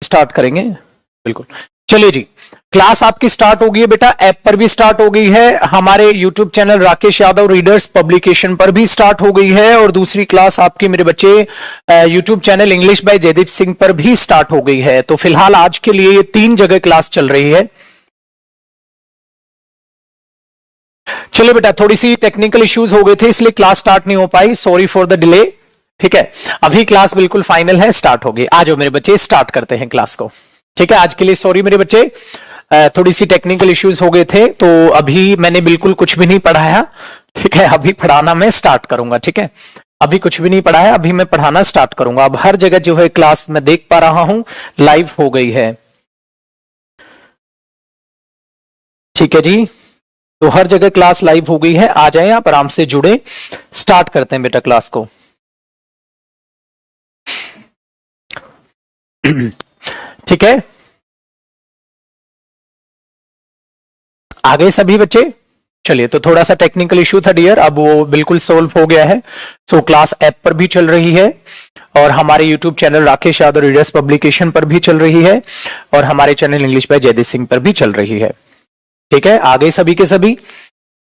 Start करेंगे, बिल्कुल। चलिए जी, क्लास आपकी स्टार्ट हो गई है बेटा, ऐप पर भी स्टार्ट हो गई है, हमारे YouTube channel Rakesh Yadav readers publication पर भी स्टार्ट हो गई है, और दूसरी क्लास आपकी मेरे बच्चे YouTube channel English by Jaideep Singh पर भी स्टार्ट हो गई है। तो फिलहाल आज के लिए ये 3 जगह क्लास चल रही है। चलिए बेटा, थोड़ी सी टेक्निकल इश्यूज हो गए थे इसलिए क्लास स्टार्ट नहीं हो पाई, सॉरी फॉर द डिले। ठीक है, अभी क्लास बिल्कुल फाइनल है, स्टार्ट हो गई। आ जाओ मेरे बच्चे, स्टार्ट करते हैं क्लास को। ठीक है, आज के लिए सॉरी मेरे बच्चे, थोड़ी सी टेक्निकल इश्यूज हो गए थे, तो अभी मैंने बिल्कुल कुछ भी नहीं पढ़ाया। ठीक है, अभी पढ़ाना मैं स्टार्ट करूंगा। ठीक है, अभी कुछ भी नहीं पढ़ाया, अभी मैं पढ़ाना स्टार्ट करूंगा। अब हर जगह जो है क्लास मैं देख पा रहा हूं लाइव हो गई है। ठीक है जी, तो हर जगह क्लास लाइव हो गई है, आ जाएं आप, आराम से जुड़े। स्टार्ट करते हैं बेटा क्लास को। ठीक है, आ गए सभी बच्चे? चलिए, तो थोड़ा सा टेक्निकल इश्यू था डियर, अब वो बिल्कुल सोल्व हो गया है। सो क्लास ऐप पर भी चल रही है, और हमारे YouTube channel Rakesh Yadav readers publication पर भी चल रही है, और हमारे channel English by Jaideep Singh पर भी चल रही है। ठीक है, आ गए सभी के सभी?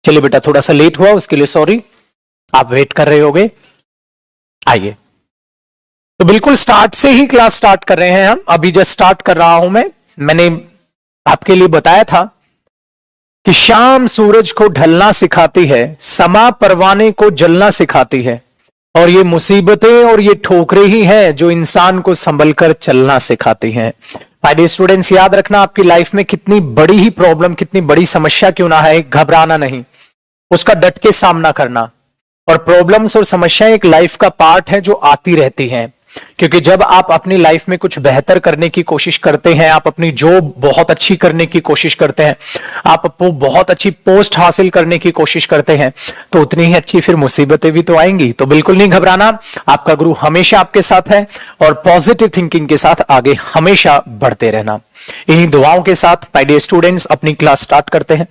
चलिए बेटा, थोड़ा सा लेट हुआ उसके लिए सॉरी, आप वेट कर रहे होगे। आइए, तो बिल्कुल स्टार्ट से ही क्लास स्टार्ट कर रहे हैं हम। अभी जस्ट स्टार्ट कर रहा हूं मैंने आपके लिए बताया था कि शाम सूरज को ढलना सिखाती है, समा परवाने को जलना सिखाती है, और ये मुसीबतें और ये ठोकरें ही हैं जो इंसान को संभल कर चलना सिखाती हैं। माय डियर स्टूडेंट्स, याद रखना, आपकी लाइफ में कितनी बड़ी ही प्रॉब्लम, कितनी बड़ी समस्या क्यों ना है, घबराना नहीं, उसका डट के सामना करना। और प्रॉब्लम्स और समस्याएं एक लाइफ का पार्ट है जो आती रहती हैं, क्योंकि जब आप अपनी लाइफ में कुछ बेहतर करने की कोशिश करते हैं, आप अपनी जॉब बहुत अच्छी करने की कोशिश करते हैं, आप बहुत अच्छी पोस्ट हासिल करने की कोशिश करते हैं, तो उतनी ही अच्छी फिर मुसीबतें भी तो आएंगी। तो बिल्कुल नहीं घबराना, आपका गुरु हमेशा आपके साथ है, और पॉजिटिव थिंकिंग के साथ आगे हमेशा बढ़ते रहना। इन्हीं दुआओं के साथ माय डियर स्टूडेंट्स अपनी क्लास स्टार्ट करते हैं।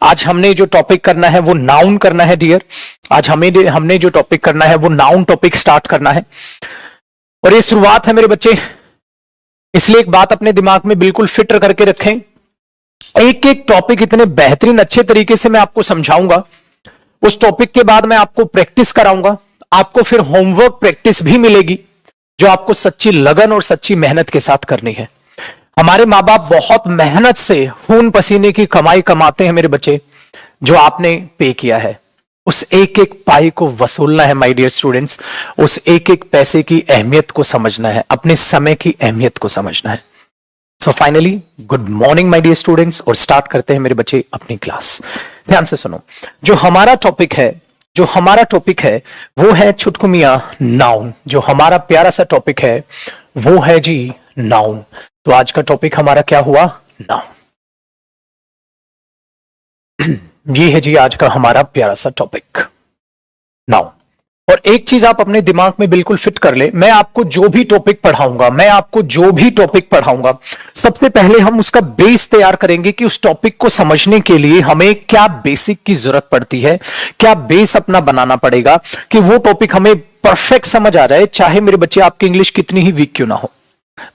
आज हमने जो टॉपिक करना है वो नाउन करना है डियर। आज हमने जो टॉपिक करना है वो नाउन टॉपिक स्टार्ट करना है, और ये शुरुआत है मेरे बच्चे, इसलिए एक बात अपने दिमाग में बिल्कुल फिट करके रखें। एक एक टॉपिक इतने बेहतरीन अच्छे तरीके से मैं आपको समझाऊंगा, उस टॉपिक के बाद मैं आपको प्रैक्टिस कराऊंगा, आपको फिर होमवर्क प्रैक्टिस भी मिलेगी, जो आपको सच्ची लगन और सच्ची मेहनत के साथ करनी है। हमारे माँ बाप बहुत मेहनत से खून पसीने की कमाई कमाते हैं मेरे बच्चे, जो आपने पे किया है, उस एक एक पाई को वसूलना है माय डियर स्टूडेंट्स, उस एक एक पैसे की अहमियत को समझना है, अपने समय की अहमियत को समझना है। So finally good morning my dear students, और स्टार्ट करते हैं मेरे बच्चे अपनी क्लास। ध्यान से सुनो, जो हमारा टॉपिक है वो है छुटकुमिया नाउन। जो हमारा प्यारा सा टॉपिक है वो है जी नाउन। तो आज का टॉपिक हमारा क्या हुआ? नाउन। ये है जी आज का हमारा प्यारा सा टॉपिक, नाउन। और एक चीज आप अपने दिमाग में बिल्कुल फिट कर ले, मैं आपको जो भी टॉपिक पढ़ाऊंगा, सबसे पहले हम उसका बेस तैयार करेंगे कि उस टॉपिक को समझने के लिए हमें क्या बेसिक की जरूरत पड़ती है, क्या बेस अपना बनाना पड़ेगा कि वो टॉपिक हमें परफेक्ट समझ आ जाए, चाहे मेरे बच्चे आपकी इंग्लिश कितनी ही वीक क्यों ना हो।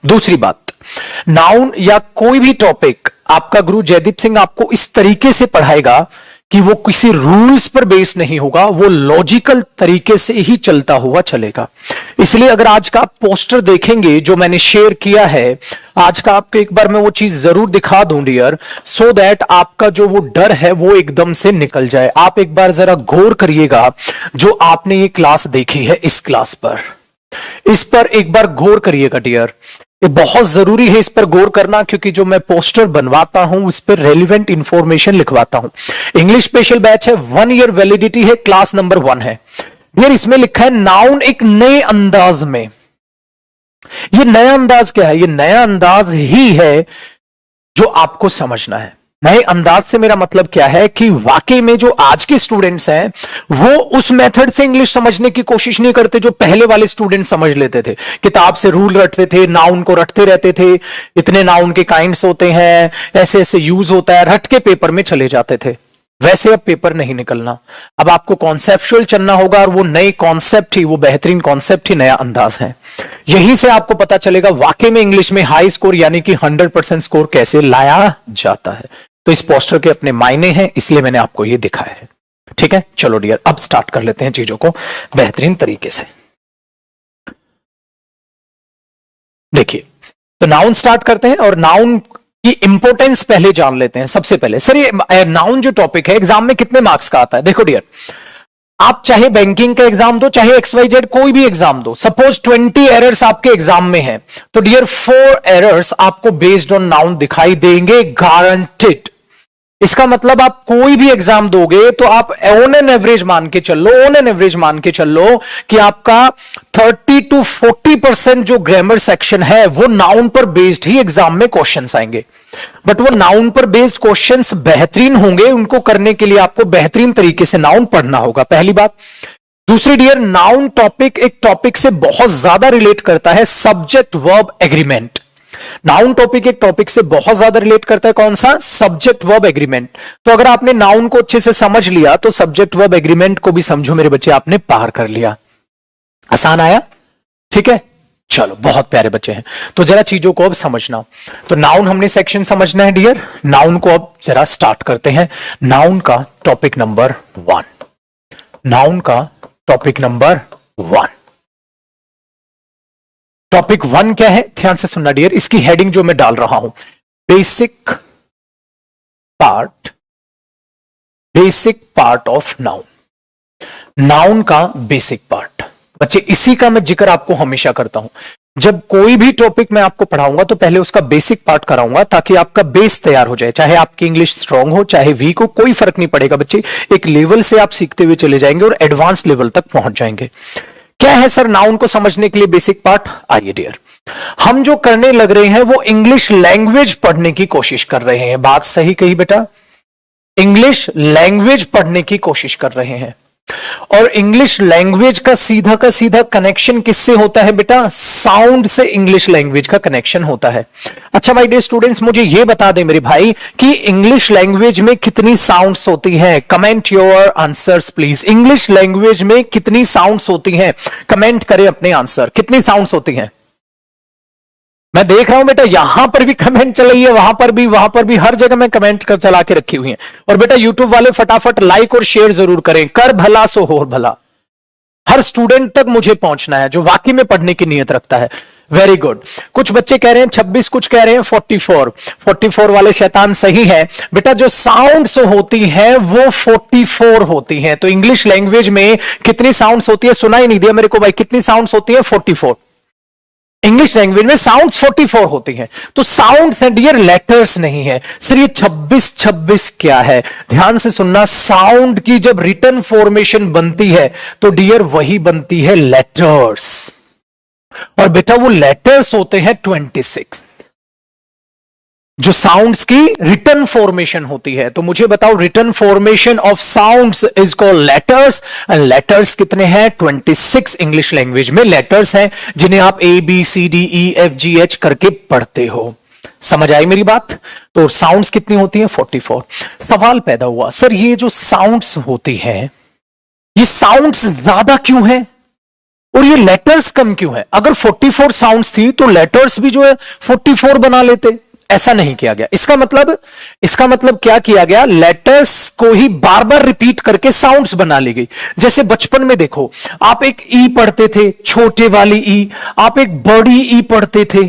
दूसरी बात, नाउन या कोई भी टॉपिक आपका गुरु जयदीप सिंह आपको इस तरीके से पढ़ाएगा कि वो किसी रूल्स पर बेस नहीं होगा, वो लॉजिकल तरीके से ही चलता हुआ चलेगा। इसलिए अगर आज का आप पोस्टर देखेंगे जो मैंने शेयर किया है, आज का आपको एक बार मैं वो चीज जरूर दिखा दूं डियर, सो दैट आपका जो वो डर है वो एकदम से निकल जाए। आप एक बार जरा गौर करिएगा, जो आपने ये क्लास देखी है, इस क्लास पर, इस पर एक बार गौर करिएगा डियर। ये बहुत जरूरी है इस पर गौर करना, क्योंकि जो मैं पोस्टर बनवाता हूं उस पर रेलिवेंट इंफॉर्मेशन लिखवाता हूं। इंग्लिश स्पेशल बैच है, 1 ईयर वैलिडिटी है, क्लास नंबर 1 है डियर। इसमें लिखा है नाउन एक नए अंदाज में। ये नया अंदाज क्या है? ये नया अंदाज ही है जो आपको समझना है। नए अंदाज से मेरा मतलब क्या है कि वाकई में जो आज के स्टूडेंट्स हैं वो उस मेथड से इंग्लिश समझने की कोशिश नहीं करते जो पहले वाले स्टूडेंट समझ लेते थे। किताब से रूल रटते थे, नाउन को रटते रहते थे, इतने नाउन के काइंड्स होते हैं, ऐसे ऐसे यूज होता है, रट के पेपर में चले जाते थे। वैसे अब पेपर नहीं निकलना, अब आपको कॉन्सेप्चुअल चलना होगा, और वो नए कॉन्सेप्ट ही, वो बेहतरीन कॉन्सेप्ट ही नया अंदाज है। यहीं से आपको पता चलेगा वाकई में इंग्लिश में हाई स्कोर यानी कि 100% स्कोर कैसे लाया जाता है। तो इस पोस्टर के अपने मायने हैं, इसलिए मैंने आपको ये दिखाया है। ठीक है, चलो डियर, अब स्टार्ट कर लेते हैं चीजों को बेहतरीन तरीके से। देखिए, तो नाउन स्टार्ट करते हैं, और नाउन की इंपोर्टेंस पहले जान लेते हैं। सबसे पहले सर, ये नाउन जो टॉपिक है एग्जाम में कितने मार्क्स का आता है? देखो डियर, आप चाहे बैंकिंग का एग्जाम दो, चाहे XYZ कोई भी एग्जाम दो, सपोज 20 एरर्स आपके एग्जाम में है, तो डियर 4 एरर्स आपको बेस्ड ऑन नाउन दिखाई देंगे, गारंटेड। इसका मतलब आप कोई भी एग्जाम दोगे तो आप ऑन एन एवरेज मान के चल लो कि आपका 30 to 40% जो ग्रामर सेक्शन है वो नाउन पर बेस्ड ही एग्जाम में क्वेश्चंस आएंगे। बट वो नाउन पर बेस्ड क्वेश्चंस बेहतरीन होंगे, उनको करने के लिए आपको बेहतरीन तरीके से नाउन पढ़ना होगा, पहली बात। दूसरी डियर, नाउन टॉपिक एक टॉपिक से बहुत ज्यादा रिलेट करता है, subject verb agreement. Noun topic एक टॉपिक से बहुत ज्यादा रिलेट करता है, कौन सा? Subject verb agreement. तो अगर आपने नाउन को अच्छे से समझ लिया तो सब्जेक्ट वर्ब एग्रीमेंट को भी समझो मेरे बच्चे आपने पार कर लिया। आसान आया? ठीक है, चलो, बहुत प्यारे बच्चे हैं। तो जरा चीजों को अब समझना। तो नाउन हमने सेक्शन समझना है डियर, नाउन को अब जरा स्टार्ट करते हैं। नाउन का टॉपिक नंबर 1, नाउन का टॉपिक नंबर 1। टॉपिक 1 क्या है? ध्यान से सुनना डियर, इसकी हेडिंग जो मैं डाल रहा हूं, basic part of noun. Noun का बेसिक पार्ट बच्चे, इसी का मैं जिक्र आपको हमेशा करता हूं। जब कोई भी टॉपिक मैं आपको पढ़ाऊंगा तो पहले उसका बेसिक पार्ट कराऊंगा, ताकि आपका बेस तैयार हो जाए। चाहे आपकी इंग्लिश स्ट्रांग हो चाहे वीक हो, कोई फर्क नहीं पड़ेगा बच्चे, एक लेवल से आप सीखते हुए चले जाएंगे और एडवांस लेवल तक पहुंच जाएंगे। क्या है सर नाउन को समझने के लिए बेसिक पार्ट? आइए डियर, हम जो करने लग रहे हैं वो इंग्लिश लैंग्वेज पढ़ने की कोशिश कर रहे हैं। बात सही कही बेटा, इंग्लिश लैंग्वेज पढ़ने की कोशिश कर रहे हैं। और इंग्लिश लैंग्वेज का सीधा कनेक्शन किससे होता है बेटा? साउंड से इंग्लिश लैंग्वेज का कनेक्शन होता है। अच्छा माय डियर स्टूडेंट्स, मुझे यह बता दें मेरे भाई कि इंग्लिश लैंग्वेज में कितनी साउंड्स होती हैं? Comment your answers please. English language में कितनी साउंड्स होती हैं? कमेंट करें अपने आंसर, कितनी साउंड्स होती हैं? मैं देख रहा हूं बेटा, यहां पर भी कमेंट चल रही है, वहां पर भी हर जगह मैं कमेंट कर चला के रखी हुई है। और बेटा यूट्यूब वाले फटाफट लाइक और शेयर जरूर करें, कर भला सो हो भला। हर स्टूडेंट तक मुझे पहुंचना है जो वाकई में पढ़ने की नीयत रखता है। Very good. कुछ बच्चे कह रहे हैं 26, कुछ कह रहे हैं 44 वाले शैतान सही है बेटा। जो साउंड्स होती है वो 44 होती हैं। तो इंग्लिश लैंग्वेज में कितनी साउंड्स होती है? सुना ही नहीं दिया मेरे को भाई, कितनी साउंड्स होती है? 44। इंग्लिश लैंग्वेज में साउंड्स 44 होती हैं। तो साउंड्स हैं डियर, लेटर्स नहीं है। सर ये 26 क्या है? ध्यान से सुनना, साउंड की जब रिटन फॉर्मेशन बनती है तो डियर वही बनती है लेटर्स। और बेटा वो लेटर्स होते हैं 26, जो साउंड्स की रिटन फॉर्मेशन होती है। तो मुझे बताओ, written formation of sounds is called letters. And letters कितने हैं? 26 इंग्लिश लैंग्वेज में लेटर्स हैं, जिन्हें आप ABCDEFGH करके पढ़ते हो। समझ आई मेरी बात? तो साउंड्स कितनी होती हैं? 44। सवाल पैदा हुआ, सर ये जो साउंड्स होती है ये साउंड्स ज्यादा क्यों है और ये लेटर्स कम क्यों है? अगर 44 साउंड्स थी तो लेटर्स भी जो है 44 बना लेते। ऐसा नहीं किया गया। इसका मतलब क्या किया गया? लेटर्स को ही बार बार रिपीट करके साउंड्स बना ली गई। जैसे बचपन में देखो, आप एक ई पढ़ते थे, छोटे वाली ई, आप एक बड़ी ई पढ़ते थे।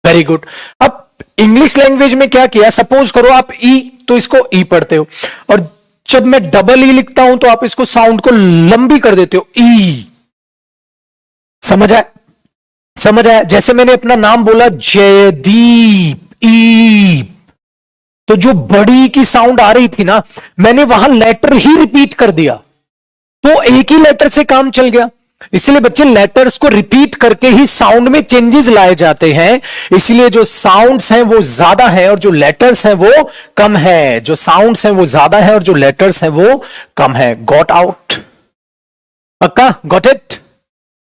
Very good. अब इंग्लिश लैंग्वेज में क्या किया? सपोज करो आप ई, तो इसको ई पढ़ते हो, और जब मैं डबल ई लिखता हूं तो आप इसको साउंड को लंबी कर देते हो, ई। समझ आया? जैसे मैंने अपना नाम बोला जयदीप, ई, तो जो बड़ी की साउंड आ रही थी ना, मैंने वहां लेटर ही रिपीट कर दिया, तो एक ही लेटर से काम चल गया। इसलिए बच्चे लेटर्स को रिपीट करके ही साउंड में चेंजेस लाए जाते हैं। इसलिए जो साउंड्स हैं वो ज्यादा है और जो लेटर्स हैं वो कम है। जो साउंड्स हैं वो ज्यादा है और जो लेटर्स हैं वो कम है। Got out? पक्का? Got it?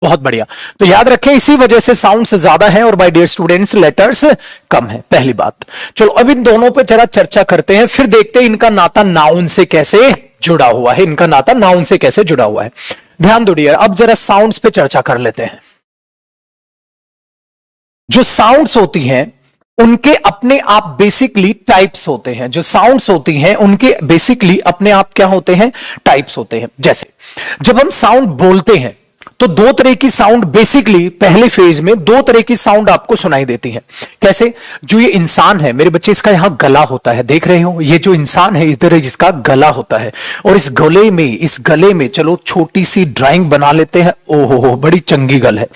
बहुत बढ़िया। तो याद रखें इसी वजह से साउंड्स ज्यादा है और बाय डियर स्टूडेंट्स लेटर्स कम है, पहली बात। चलो अब इन दोनों पे जरा चर्चा करते हैं, फिर देखते हैं इनका नाता नाउन से कैसे जुड़ा हुआ है, इनका नाता नाउन से कैसे जुड़ा हुआ है। ध्यान दो डियर, अब जरा साउंड्स पे चर्चा कर लेते हैं। जो साउंड्स होती हैं उनके अपने आप बेसिकली टाइप्स होते हैं, जो साउंड्स होती हैं उनके बेसिकली अपने आप क्या होते हैं, टाइप्स होते हैं। जैसे जब हम साउंड बोलते हैं तो दो तरह की साउंड बेसिकली पहले फेज में दो तरह की साउंड आपको सुनाई देती है। कैसे? जो ये इंसान है मेरे बच्चे, इसका यहां गला होता है, देख रहे हो, ये जो इंसान है इधर इसका गला होता है, और इस गले में चलो छोटी सी ड्राइंग बना लेते हैं। ओहो बड़ी चंगी गल है,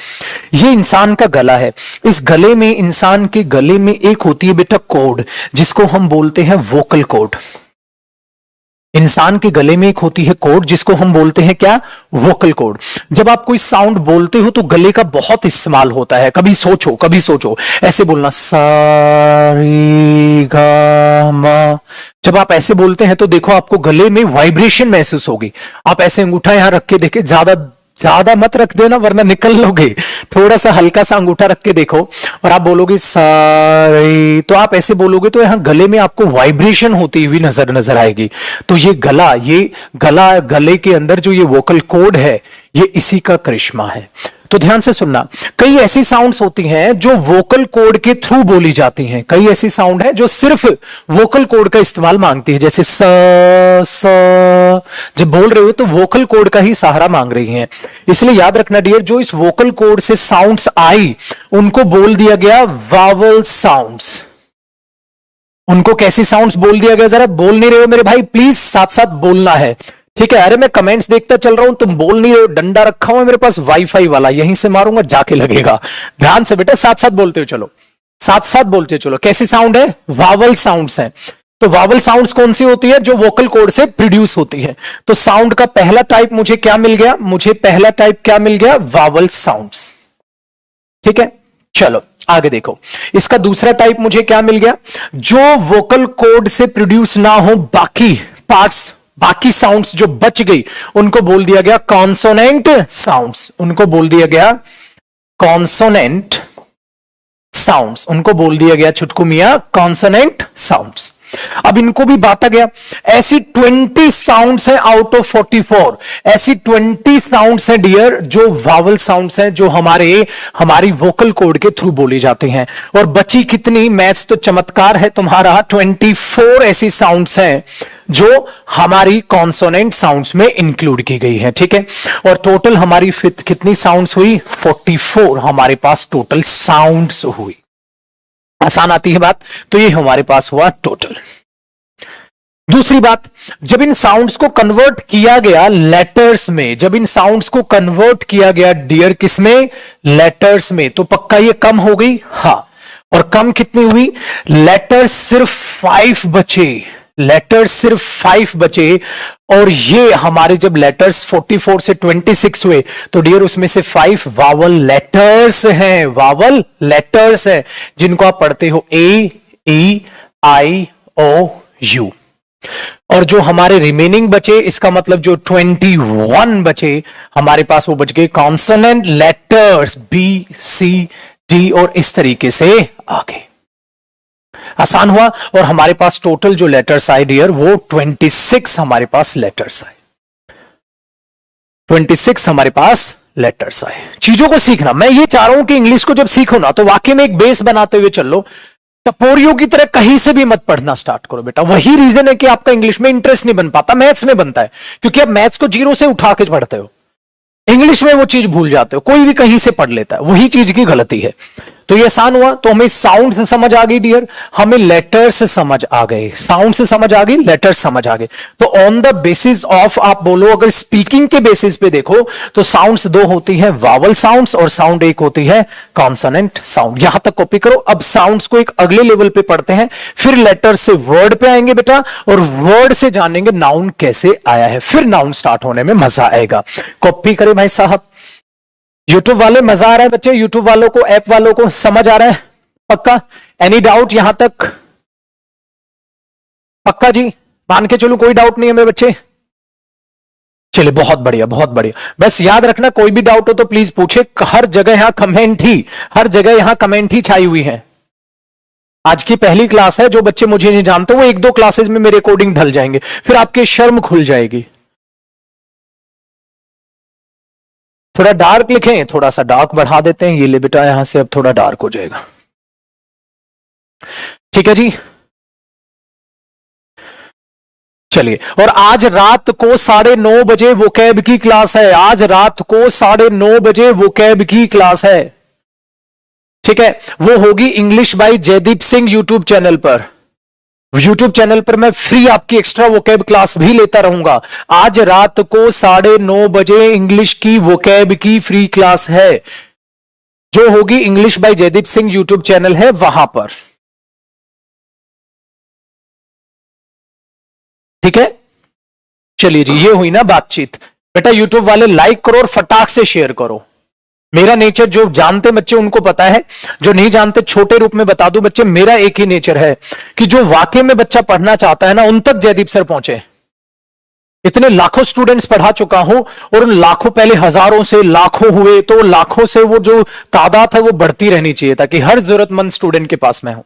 ये इंसान का गला है। इस गले में, इंसान के गले में एक होती है बेटा कॉर्ड, जिसको हम बोलते हैं वोकल कॉर्ड। इंसान के गले में एक होती है कॉर्ड जिसको हम बोलते हैं क्या, वोकल कॉर्ड। जब आप कोई साउंड बोलते हो तो गले का बहुत इस्तेमाल होता है। कभी सोचो ऐसे बोलना सा रे गा मा। जब आप ऐसे बोलते हैं तो देखो आपको गले में वाइब्रेशन महसूस होगी। आप ऐसे अंगूठा यहां रख के देखे, ज्यादा मत रख देना वरना निकल लोगे, थोड़ा सा हल्का सा अंगूठा रख के देखो और आप बोलोगे सारे, तो आप ऐसे बोलोगे तो यहां गले में आपको वाइब्रेशन होती हुई नजर आएगी। तो ये गले के अंदर जो ये वोकल कॉर्ड है, ये इसी का करिश्मा है। तो ध्यान से सुनना, कई ऐसी साउंड्स होती हैं जो वोकल कॉर्ड के थ्रू बोली जाती हैं, कई ऐसी साउंड है जो सिर्फ वोकल कॉर्ड का इस्तेमाल मांगती है। जैसे स जब बोल रहे हो तो वोकल कॉर्ड का ही सहारा मांग रही हैं। इसलिए याद रखना डियर, जो इस वोकल कॉर्ड से साउंड्स आई उनको बोल दिया गया वावल साउंड्स। उनको कैसी साउंड्स बोल दिया गया? जरा बोल नहीं रहे हो मेरे भाई, प्लीज साथ साथ बोलना है, ठीक है? अरे मैं कमेंट्स देखता चल रहा हूं, तुम बोल नहीं रहे हो। डंडा रखा हुआ मेरे पास वाईफाई वाला, यहीं से मारूंगा जाके लगेगा। ध्यान से बेटा, साथ साथ बोलते हो, चलो साथ साथ बोलते चलो। कैसी साउंड है? वावल साउंड्स हैं। तो वावल साउंड्स कौन सी होती है? जो वोकल कॉर्ड से प्रोड्यूस होती है। तो साउंड का पहला टाइप मुझे क्या मिल गया? पहला टाइप क्या मिल गया? Vowel sounds. ठीक है, चलो आगे देखो। इसका दूसरा टाइप मुझे क्या मिल गया? जो वोकल कॉर्ड से प्रोड्यूस ना हो, बाकी पार्ट्स, बाकी साउंड्स जो बच गई, उनको बोल दिया गया कॉन्सोनेंट साउंड्स। उनको बोल दिया गया कॉन्सोनेंट साउंड्स, उनको बोल दिया गया छुटकू मियां कॉन्सोनेंट साउंड्स। अब इनको भी बांटा गया। ऐसी 20 साउंड्स हैं आउट ऑफ 44, ऐसी 20 साउंड्स हैं डियर जो वावल साउंड्स हैं, जो हमारी वोकल कॉर्ड के थ्रू बोली जाती हैं। और बची कितनी? मैथ्स तो चमत्कार है तुम्हारा, 24 ऐसी साउंड्स हैं जो हमारी कॉन्सोनेंट साउंड्स में इंक्लूड की गई है। ठीक है, और टोटल हमारी कितनी साउंड्स हुई? 44 हमारे पास टोटल साउंड्स हुई। आसान आती है बात? तो ये हमारे पास हुआ टोटल। दूसरी बात, जब इन साउंड्स को कन्वर्ट किया गया लेटर्स में, जब इन साउंड्स को कन्वर्ट किया गया डियर किसमें? लेटर्स में, तो पक्का ये कम हो गई? हाँ। और कम कितनी हुई? लेटर्स सिर्फ 5 बचे, लेटर्स सिर्फ 5 बचे। और ये हमारे जब लेटर्स 44 से 26 हुए तो डियर उसमें से 5 वावल लेटर्स हैं, वावल लेटर्स हैं, जिनको आप पढ़ते हो ए, ई, आई, ओ, यू। और जो हमारे रिमेनिंग बचे, इसका मतलब जो 21 बचे हमारे पास, वो बच गए कॉन्सोनेंट लेटर्स, बी, सी, डी और इस तरीके से आगे। आसान हुआ। और हमारे पास टोटल जो लेटर्स आए डियर, वो 26 हमारे पास लेटर्स आए, 26 हमारे पास लेटर्स आए। चीजों को सीखना, मैं ये चाह रहा हूं कि इंग्लिश को जब सीखो ना तो वाकई में एक बेस बनाते हुए चल लो। टपोरियों की तरह कहीं से भी मत पढ़ना स्टार्ट करो बेटा। वही रीजन है कि आपका इंग्लिश में इंटरेस्ट नहीं बन पाता, मैथ्स में बनता है, क्योंकि आप मैथ्स को जीरो से उठा के पढ़ते हो, इंग्लिश में वो चीज भूल जाते हो। कोई भी कहीं से पढ़ लेता है, वही चीज की गलती है। तो ये आसान हुआ। तो हमें साउंड से समझ आ गई डियर, हमें लेटर्स से समझ आ गए, साउंड से समझ आ गई, लेटर्स समझ आ गए। तो ऑन द बेसिस ऑफ, आप बोलो अगर स्पीकिंग के बेसिस पे देखो तो साउंड्स 2 होती है, वावल साउंड्स, और साउंड 1 होती है कॉन्सोनेंट साउंड। यहां तक कॉपी करो। अब साउंड्स को एक अगले लेवल पे पढ़ते हैं, फिर लेटर्स से वर्ड पे आएंगे बेटा, और वर्ड से जानेंगे नाउन कैसे आया है, फिर नाउन स्टार्ट होने में मजा आएगा। कॉपी करें भाई साहब। यूट्यूब वाले मजा आ रहा है बच्चे? यूट्यूब वालों को, ऐप वालों को समझ आ रहा है पक्का? एनी डाउट यहां तक? पक्का जी, मान के चलूं कोई डाउट नहीं है मेरे बच्चे? चलिए, बहुत बढ़िया बहुत बढ़िया। बस याद रखना, कोई भी डाउट हो तो प्लीज पूछे। हर जगह यहां कमेंट ही, हर जगह यहां कमेंट ही छाई हुई है। आज की पहली क्लास है, जो बच्चे मुझे नहीं जानते वो एक दो क्लासेस में मेरे कोडिंग ढल जाएंगे, फिर आपके शर्म खुल जाएगी। थोड़ा डार्क लिखें, थोड़ा सा डार्क बढ़ा देते हैं। ये ले बेटा, यहां से अब थोड़ा डार्क हो जाएगा। ठीक है जी, चलिए। और आज रात को 9:30 बजे वोकैब की क्लास है। आज रात को 9:30 बजे वोकैब की क्लास है। ठीक है, वो होगी English by Jaideep Singh YouTube channel पर। यूट्यूब चैनल पर मैं फ्री आपकी एक्स्ट्रा वोकैब क्लास भी लेता रहूंगा। आज रात को 9:30 बजे इंग्लिश की वोकैब की फ्री क्लास है, जो होगी English by Jaideep Singh YouTube channel है वहां पर। ठीक है, चलिए जी, ये हुई ना बातचीत। बेटा यूट्यूब वाले लाइक करो और फटाक से शेयर करो। मेरा नेचर जो जानते बच्चे उनको पता है, जो नहीं जानते छोटे रूप में बता दूं बच्चे, मेरा एक ही नेचर है कि जो वाकई में बच्चा पढ़ना चाहता है ना, उन तक जयदीप सर पहुंचे। इतने लाखों स्टूडेंट्स पढ़ा चुका हूं, और उन लाखों, पहले हजारों से लाखों हुए, तो लाखों से वो जो तादाद है वो बढ़ती रहनी चाहिए, ताकि हर जरूरतमंद स्टूडेंट के पास में हो।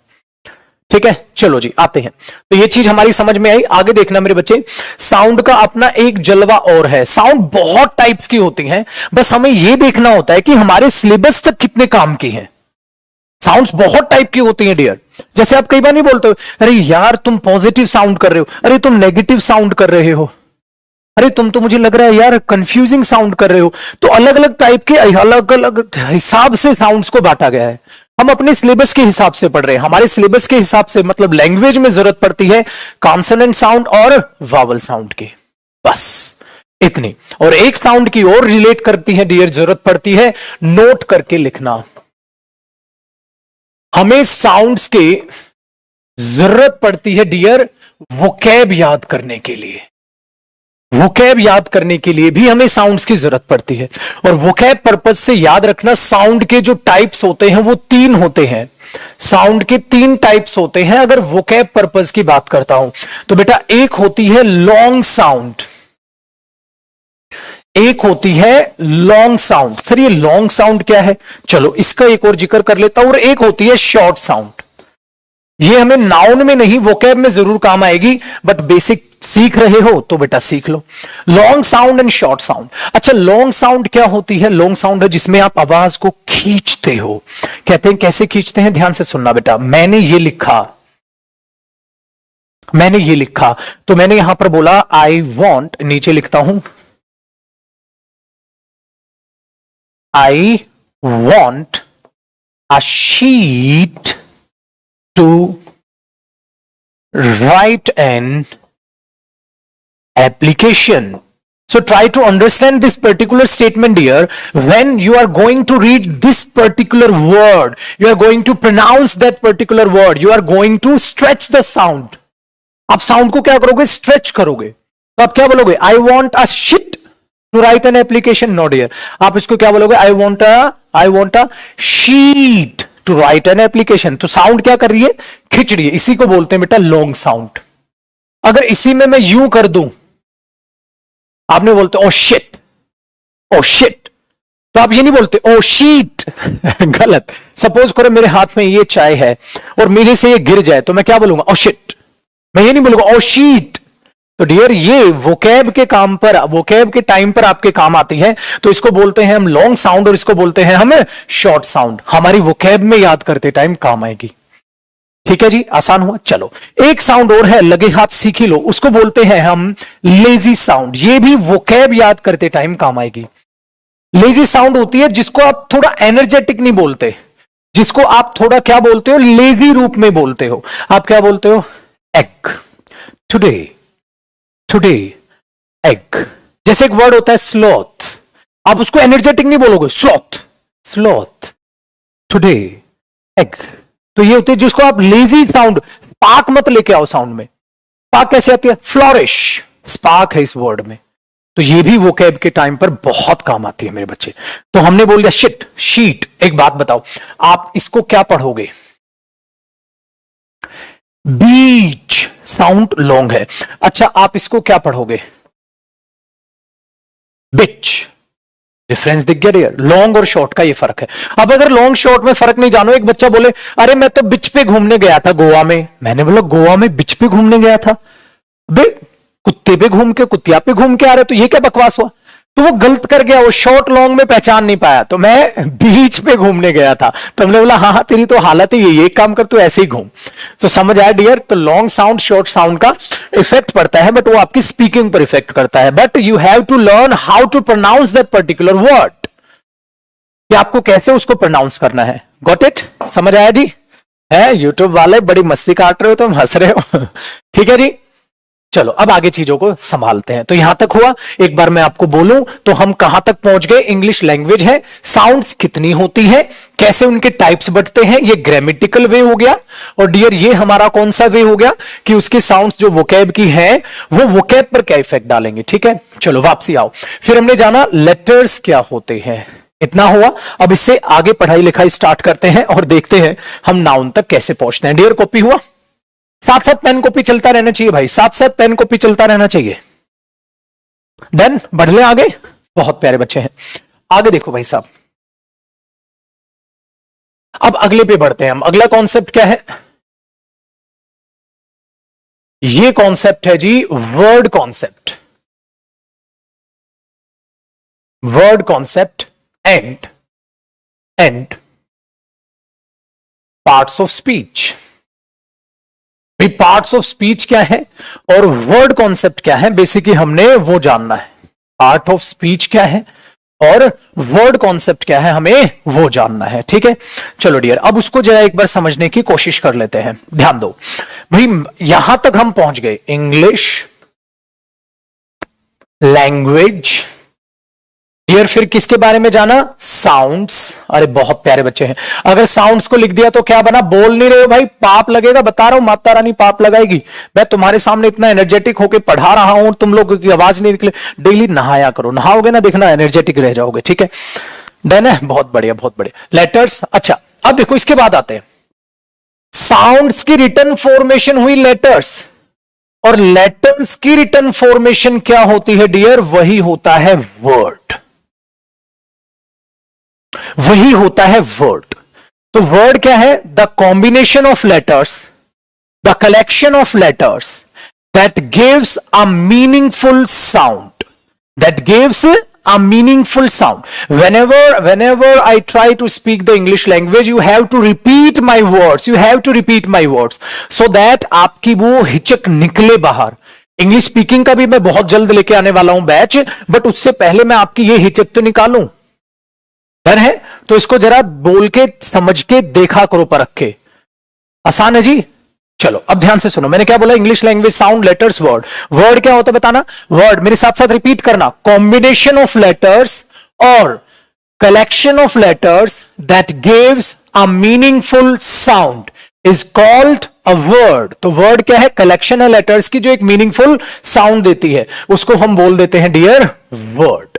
ठीक है, चलो जी आते हैं। तो ये चीज हमारी समझ में आई। आगे देखना मेरे बच्चे, साउंड का अपना एक जलवा और है। साउंड बहुत टाइप्स की होती हैं, बस हमें यह देखना होता है कि हमारे सिलेबस तक कितने काम की हैं। साउंड्स बहुत टाइप की होती हैं डियर। जैसे आप कई बार नहीं बोलते हो, अरे यार तुम पॉजिटिव साउंड कर रहे हो, अरे तुम नेगेटिव साउंड कर रहे हो, अरे तुम तो मुझे लग रहा है यार कंफ्यूजिंग साउंड कर रहे हो। तो अलग अलग टाइप के, अलग अलग हिसाब से साउंड्स को बांटा गया है। हम अपने सिलेबस के हिसाब से पढ़ रहे हैं। हमारे सिलेबस के हिसाब से मतलब लैंग्वेज में जरूरत पड़ती है कॉन्सोनेंट साउंड और वावल साउंड की, बस इतनी। और एक साउंड की और रिलेट करती है डियर, जरूरत पड़ती है नोट करके लिखना। हमें साउंड्स की जरूरत पड़ती है डियर वोकैब याद करने के लिए। वोकैब याद करने के लिए भी हमें साउंड्स की जरूरत पड़ती है। और वोकैब पर्पज से याद रखना, साउंड के जो टाइप्स होते हैं वो 3 होते हैं। साउंड के 3 टाइप्स होते हैं। अगर वोकैब पर्पज की बात करता हूं तो बेटा, एक होती है लॉन्ग साउंड, एक होती है लॉन्ग साउंड। सर ये लॉन्ग साउंड क्या है, चलो इसका एक और जिक्र कर लेता हूं। और एक होती है शॉर्ट साउंड। ये हमें नाउन में नहीं, वोकैब में जरूर काम आएगी, बट बेसिक सीख रहे हो तो बेटा सीख लो। Long sound and short sound. अच्छा, लॉन्ग साउंड क्या होती है? लॉन्ग साउंड है जिसमें आप आवाज को खींचते हो। कहते हैं कैसे खींचते हैं, ध्यान से सुनना बेटा। मैंने ये लिखा, मैंने ये लिखा, तो मैंने यहां पर बोला आई वॉन्ट, नीचे लिखता हूं I want a sheet to write an application. So try to understand this particular statement here. When you are going to read this particular word, you are going to pronounce that particular word, you are going to stretch the sound. आप sound को क्या करोगे? Stretch करोगे। तो आप क्या बोलोगे? I want a shit to write an application. No dear, आप इसको क्या बोलोगे? I want a sheet to write an application. तो साउंड क्या कर रही है? खिंच रही है। इसी को बोलते हैं बेटा लॉन्ग साउंड। अगर इसी में मैं यूं कर दूं, आपने बोलते ओ शिट, ओ शिट, तो आप ये नहीं बोलते ओ शीट। गलत। सपोज करो मेरे हाथ में ये चाय है और मेरे से ये गिर जाए, तो मैं क्या बोलूंगा? Oh shit. मैं ये नहीं बोलूंगा ओ शीट। तो डियर, ये वोकैब के काम पर, वोकैब के टाइम पर आपके काम आती है। तो इसको बोलते हैं हम लॉन्ग साउंड और इसको बोलते हैं हम शॉर्ट साउंड। हमारी वोकैब में याद करते टाइम काम आएगी। ठीक है जी, आसान हुआ। चलो, एक साउंड और है, लगे हाथ सीख ही लो, उसको बोलते हैं हम लेजी साउंड। ये भी वोकैब याद करते टाइम काम आएगी। लेजी साउंड होती है जिसको आप थोड़ा एनर्जेटिक नहीं बोलते, जिसको आप थोड़ा क्या बोलते हो? लेजी रूप में बोलते हो। आप क्या बोलते हो? Egg, today, today egg. जैसे एक वर्ड होता है स्लॉथ, आप उसको एनर्जेटिक नहीं बोलोगे, स्लॉथ, स्लॉथ, टुडे एग। तो ये होती है जिसको आप लेजी साउंड, स्पार्क मत लेके आओ साउंड में। स्पार्क कैसे आती है? फ्लोरिश, स्पार्क है इस वर्ड में। तो ये भी वोकैब के टाइम पर बहुत काम आती है मेरे बच्चे। तो हमने बोल दिया शिट, शीट। एक बात बताओ, आप इसको क्या पढ़ोगे? बीच, साउंड लॉन्ग है। अच्छा, आप इसको क्या पढ़ोगे? बिच। डिफरेंस दिख गया डियर, लॉन्ग और शॉर्ट का ये फर्क है। अब अगर लॉन्ग शॉर्ट में फर्क नहीं जानो, एक बच्चा बोले अरे मैं तो बिच पे घूमने गया था गोवा में। मैंने बोला गोवा में बिच पे घूमने गया था? बे कुत्ते पे घूम के कुतिया पे घूम के आ रहे, तो ये क्या बकवास हुआ? तो वो गलत कर गया, वो शॉर्ट लॉन्ग में पहचान नहीं पाया, तो मैं बीच पे घूमने गया था। तो हमने बोला हाँ हाँ तेरी तो हालत है ये काम कर, तू ऐसे ही घूम। तो समझ आया डियर? तो लॉन्ग साउंड शॉर्ट साउंड का इफेक्ट पड़ता है, बट वो आपकी स्पीकिंग पर इफेक्ट करता है। But you have to learn how to pronounce that particular word, कि आपको कैसे उसको प्रोनाउंस करना है। Got it? समझ आया जी? है यूट्यूब वाले बड़ी मस्ती काट रहे हो, तुम हंस रहे हो। ठीक है जी, चलो अब आगे चीजों को संभालते हैं। तो यहां तक हुआ। एक बार मैं आपको बोलूं तो हम कहां तक पहुंच गए? इंग्लिश लैंग्वेज है, साउंड्स कितनी होती है, कैसे उनके टाइप्स बढ़ते हैं, ये ग्रामेटिकल वे हो गया। और डियर ये हमारा कौन सा वे हो गया कि उसके साउंड्स जो वोकैब की है वो वोकैब पर क्या इफेक्ट डालेंगे। ठीक है, चलो वापसी आओ। फिर हमने जाना लेटर्स क्या होते हैं, इतना हुआ। अब इससे आगे पढ़ाई लिखाई स्टार्ट करते हैं और देखते हैं हम नाउन तक कैसे पहुंचते हैं। डियर कॉपी हुआ? साथ साथ पेन कॉपी चलता रहना चाहिए भाई, साथ साथ पेन कॉपी चलता रहना चाहिए। डन? बढ़ ले आगे, बहुत प्यारे बच्चे हैं। आगे देखो भाई साहब, अब अगले पे बढ़ते हैं हम। अगला कॉन्सेप्ट क्या है? ये कॉन्सेप्ट है जी word concept. Word concept and parts of speech. Parts of speech क्या है और वर्ड कॉन्सेप्ट क्या है, बेसिकली हमने वो जानना है। पार्ट ऑफ स्पीच क्या है और वर्ड कॉन्सेप्ट क्या है, हमें वो जानना है। ठीक है, चलो डियर अब उसको जरा एक बार समझने की कोशिश कर लेते हैं। ध्यान दो भाई, यहां तक हम पहुंच गए। इंग्लिश लैंग्वेज डियर, फिर किसके बारे में जाना? साउंड्स। अरे बहुत प्यारे बच्चे हैं। अगर साउंड्स को लिख दिया तो क्या बना? बोल नहीं रहे हो भाई, पाप लगेगा, बता रहा हूं, माता रानी पाप लगाएगी। मैं तुम्हारे सामने इतना एनर्जेटिक होकर पढ़ा रहा हूं, तुम लोगों की आवाज नहीं निकले। डेली नहाया करो, नहाओगे ना देखना एनर्जेटिक रह जाओगे। ठीक है, डन है, बहुत बढ़िया बहुत बढ़िया। लेटर्स, अच्छा अब देखो इसके बाद आते हैं साउंड्स की रिटर्न फॉर्मेशन हुई लेटर्स, और लेटर्स की रिटर्न फॉर्मेशन क्या होती है डियर? वही होता है वर्ड, वही होता है वर्ड। तो वर्ड क्या है? The combination of letters, the collection of letters that gives a meaningful sound, that gives a meaningful sound. Whenever I try to speak the English language, you have to repeat my words, you have to repeat my words so that आपकी वो हिचक निकले बाहर। English speaking का भी मैं बहुत जल्द लेके आने वाला हूं बैच, बट उससे पहले मैं आपकी ये हिचक तो निकालूं। डर है? तो इसको जरा बोल के समझ के देखा करो, परख के। आसान है जी? चलो अब ध्यान से सुनो, मैंने क्या बोला? English language sound letters word. Word क्या होता है बताना? वर्ड मेरे साथ साथ रिपीट करना, कॉम्बिनेशन ऑफ लेटर्स और collection of letters that gives a meaningful sound is called a word. तो वर्ड क्या है? कलेक्शन है लेटर्स की जो एक मीनिंगफुल साउंड देती है, उसको हम बोल देते हैं डियर वर्ड।